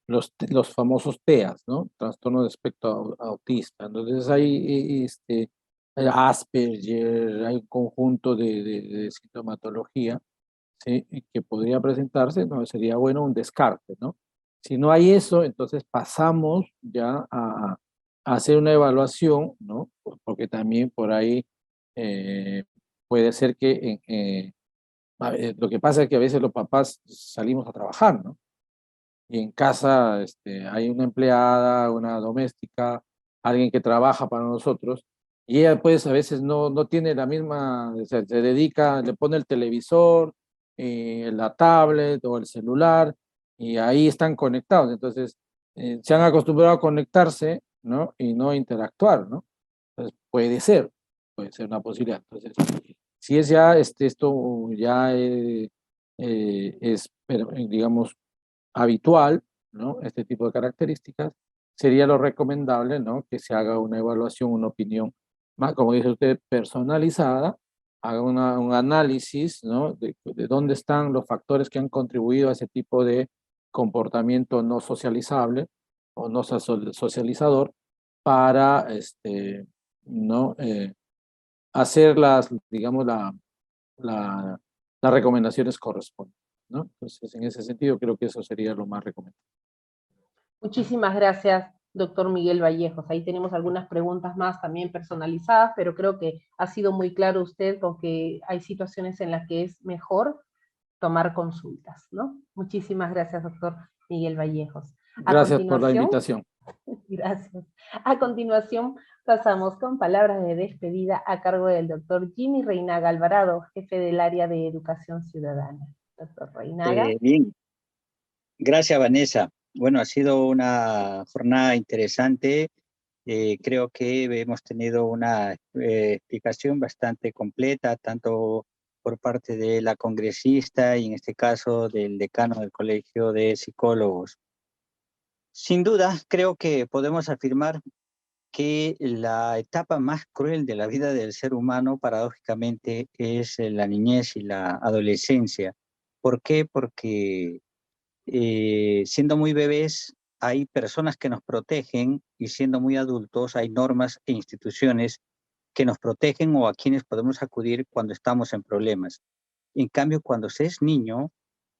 S4: los famosos TEAs, ¿no? Trastorno de espectro autista. Entonces hay Asperger, hay un conjunto de sintomatología, ¿sí? Que podría presentarse, no, sería bueno un descarte, ¿no? Si no hay eso, entonces pasamos ya a hacer una evaluación, ¿no? Porque también por ahí puede ser que lo que pasa es que a veces los papás salimos a trabajar, ¿no? Y en casa hay una empleada, una doméstica, alguien que trabaja para nosotros, y ella pues a veces no tiene la misma, se dedica, le pone el televisor, la tablet o el celular, y ahí están conectados. Entonces, se han acostumbrado a conectarse, ¿no? Y no interactuar, ¿no? Entonces, puede ser una posibilidad. Entonces, si es ya, esto ya es, digamos, habitual, ¿no? Este tipo de características, sería lo recomendable, ¿no? Que se haga una evaluación, una opinión, más, como dice usted, personalizada, haga un análisis, ¿no? De dónde están los factores que han contribuido a ese tipo de comportamiento no socializable o no socializador para, ¿no? Hacer digamos, la, las recomendaciones correspondientes, ¿no? Entonces, en ese sentido, creo que eso sería lo más recomendable.
S1: Muchísimas gracias, doctor Miguel Vallejos. Ahí tenemos algunas preguntas más también personalizadas, pero creo que ha sido muy claro usted con que hay situaciones en las que es mejor tomar consultas, ¿no? Muchísimas gracias, doctor Miguel Vallejos. A
S4: Gracias por la
S1: continuación,
S4: invitación.
S1: gracias. A continuación, pasamos con palabras de despedida a cargo del doctor Jimmy Reinaga Alvarado, jefe del área de Educación Ciudadana. Doctor Reinaga.
S5: Bien, gracias Vanessa. Bueno, ha sido una jornada interesante. Creo que hemos tenido una explicación bastante completa, tanto por parte de la congresista y en este caso del decano del Colegio de Psicólogos. Sin duda, creo que podemos afirmar que la etapa más cruel de la vida del ser humano, paradójicamente, es la niñez y la adolescencia. ¿Por qué? Porque siendo muy bebés hay personas que nos protegen y siendo muy adultos hay normas e instituciones que nos protegen o a quienes podemos acudir cuando estamos en problemas. En cambio, cuando se es niño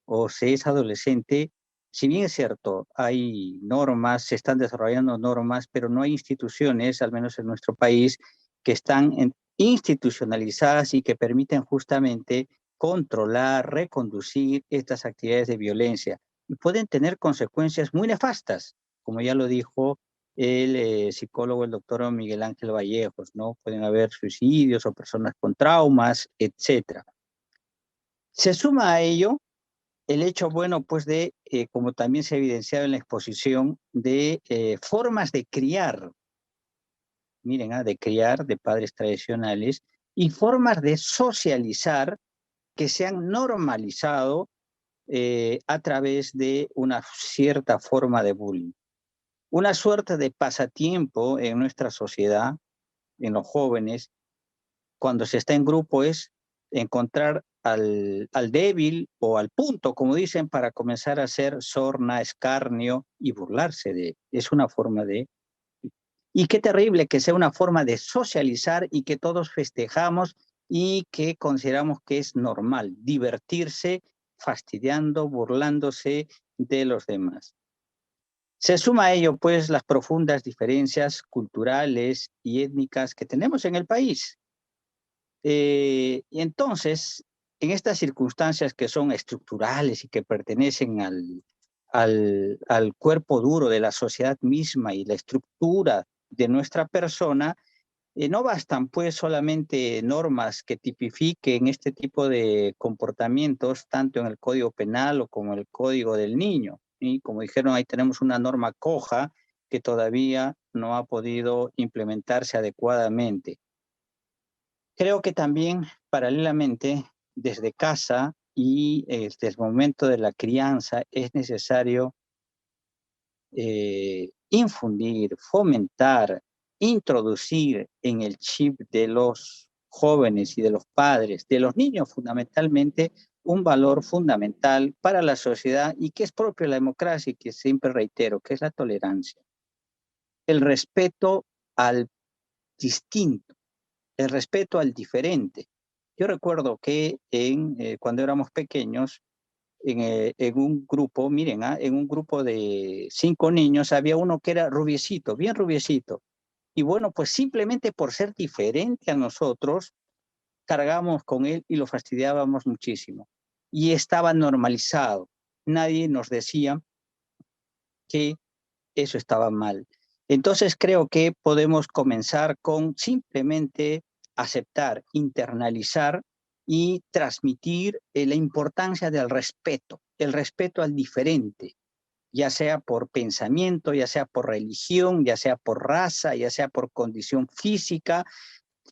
S5: o se es adolescente, si bien es cierto, hay normas, se están desarrollando normas, pero no hay instituciones, al menos en nuestro país, que están institucionalizadas y que permiten justamente controlar, reconducir estas actividades de violencia. Y pueden tener consecuencias muy nefastas, como ya lo dijo el psicólogo, el doctor Miguel Ángel Vallejos, ¿no? Pueden haber suicidios o personas con traumas, etc. Se suma a ello el hecho, bueno, pues de, como también se ha evidenciado en la exposición, de formas de criar, miren, de criar de padres tradicionales, y formas de socializar que se han normalizado a través de una cierta forma de bullying. Una suerte de pasatiempo en nuestra sociedad, en los jóvenes, cuando se está en grupo es encontrar al débil o al punto, como dicen, para comenzar a hacer sorna, escarnio y burlarse de él. Es una forma de... Y qué terrible que sea una forma de socializar y que todos festejamos y que consideramos que es normal divertirse fastidiando, burlándose de los demás. Se suma a ello, pues, las profundas diferencias culturales y étnicas que tenemos en el país. Y entonces, en estas circunstancias que son estructurales y que pertenecen al cuerpo duro de la sociedad misma y la estructura de nuestra persona, no bastan pues solamente normas que tipifiquen este tipo de comportamientos, tanto en el Código Penal o como en el Código del Niño. Y como dijeron, ahí tenemos una norma coja que todavía no ha podido implementarse adecuadamente. Creo que también, paralelamente, desde casa y desde el momento de la crianza, es necesario infundir, fomentar, introducir en el chip de los jóvenes y de los padres, de los niños fundamentalmente, un valor fundamental para la sociedad y que es propio de la democracia y que siempre reitero, que es la tolerancia. El respeto al distinto, el respeto al diferente. Yo recuerdo que cuando éramos pequeños, en un grupo, miren, en un grupo de 5 niños había uno que era rubiecito, bien rubiecito. Y bueno, pues simplemente por ser diferente a nosotros, cargamos con él y lo fastidiábamos muchísimo. Y estaba normalizado. Nadie nos decía que eso estaba mal. Entonces creo que podemos comenzar con simplemente aceptar, internalizar y transmitir la importancia del respeto, el respeto al diferente, ya sea por pensamiento, ya sea por religión, ya sea por raza, ya sea por condición física,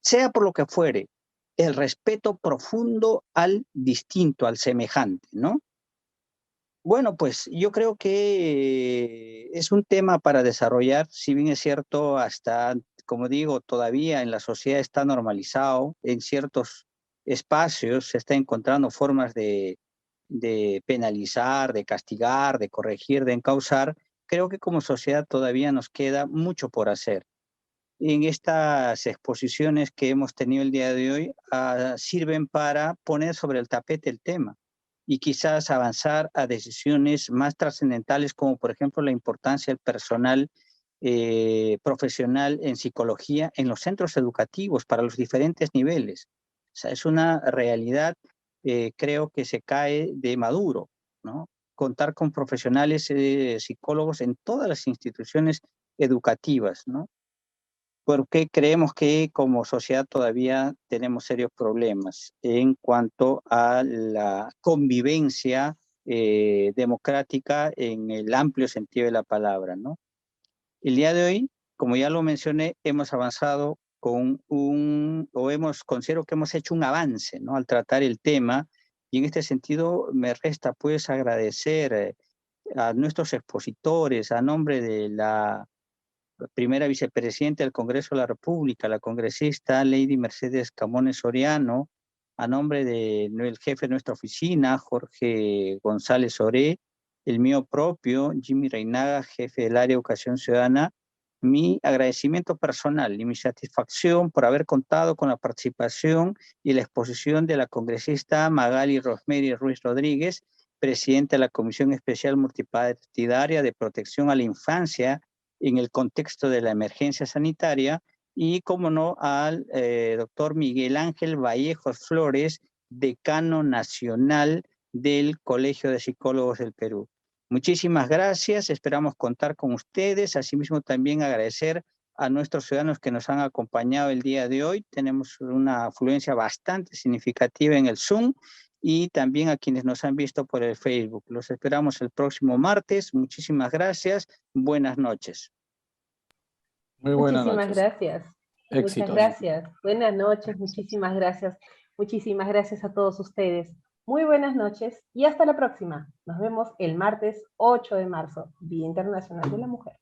S5: sea por lo que fuere, el respeto profundo al distinto, al semejante, ¿no? Bueno, pues yo creo que es un tema para desarrollar, si bien es cierto, hasta, como digo, todavía en la sociedad está normalizado, en ciertos espacios se está encontrando formas de penalizar, de castigar, de corregir, de encauzar. Creo que como sociedad todavía nos queda mucho por hacer. En estas exposiciones que hemos tenido el día de hoy, sirven para poner sobre el tapete el tema y quizás avanzar a decisiones más trascendentales, como por ejemplo la importancia del personal profesional en psicología en los centros educativos para los diferentes niveles. O sea, es una realidad, creo que se cae de maduro, ¿no? Contar con profesionales psicólogos en todas las instituciones educativas, ¿no? Porque creemos que como sociedad todavía tenemos serios problemas en cuanto a la convivencia democrática en el amplio sentido de la palabra, ¿no? El día de hoy, como ya lo mencioné, hemos avanzado considero que hemos hecho un avance, ¿no? Al tratar el tema, y en este sentido me resta pues agradecer a nuestros expositores a nombre de la primera vicepresidenta del Congreso de la República, la congresista Lady Mercedes Camones Soriano, a nombre del jefe de nuestra oficina, Jorge González Oré, el mío propio, Jimmy Reinaga, jefe del área de Educación Ciudadana, mi agradecimiento personal y mi satisfacción por haber contado con la participación y la exposición de la congresista Magali Rosemary Ruiz Rodríguez, presidenta de la Comisión Especial Multipartidaria de Protección a la Infancia en el contexto de la emergencia sanitaria, y, como no, al doctor Miguel Ángel Vallejos Flores, decano nacional del Colegio de Psicólogos del Perú. Muchísimas gracias, esperamos contar con ustedes, asimismo también agradecer a nuestros ciudadanos que nos han acompañado el día de hoy. Tenemos una afluencia bastante significativa en el Zoom, y también a quienes nos han visto por el Facebook. Los esperamos el próximo martes. Muchísimas gracias. Buenas noches.
S4: Muy buenas
S1: Muchísimas
S4: noches.
S1: gracias.
S4: Éxitos.
S1: Muchas gracias. Buenas noches. Muchísimas gracias. Muchísimas gracias a todos ustedes. Muy buenas noches y hasta la próxima. Nos vemos el martes 8 de marzo, Día Internacional de la Mujer.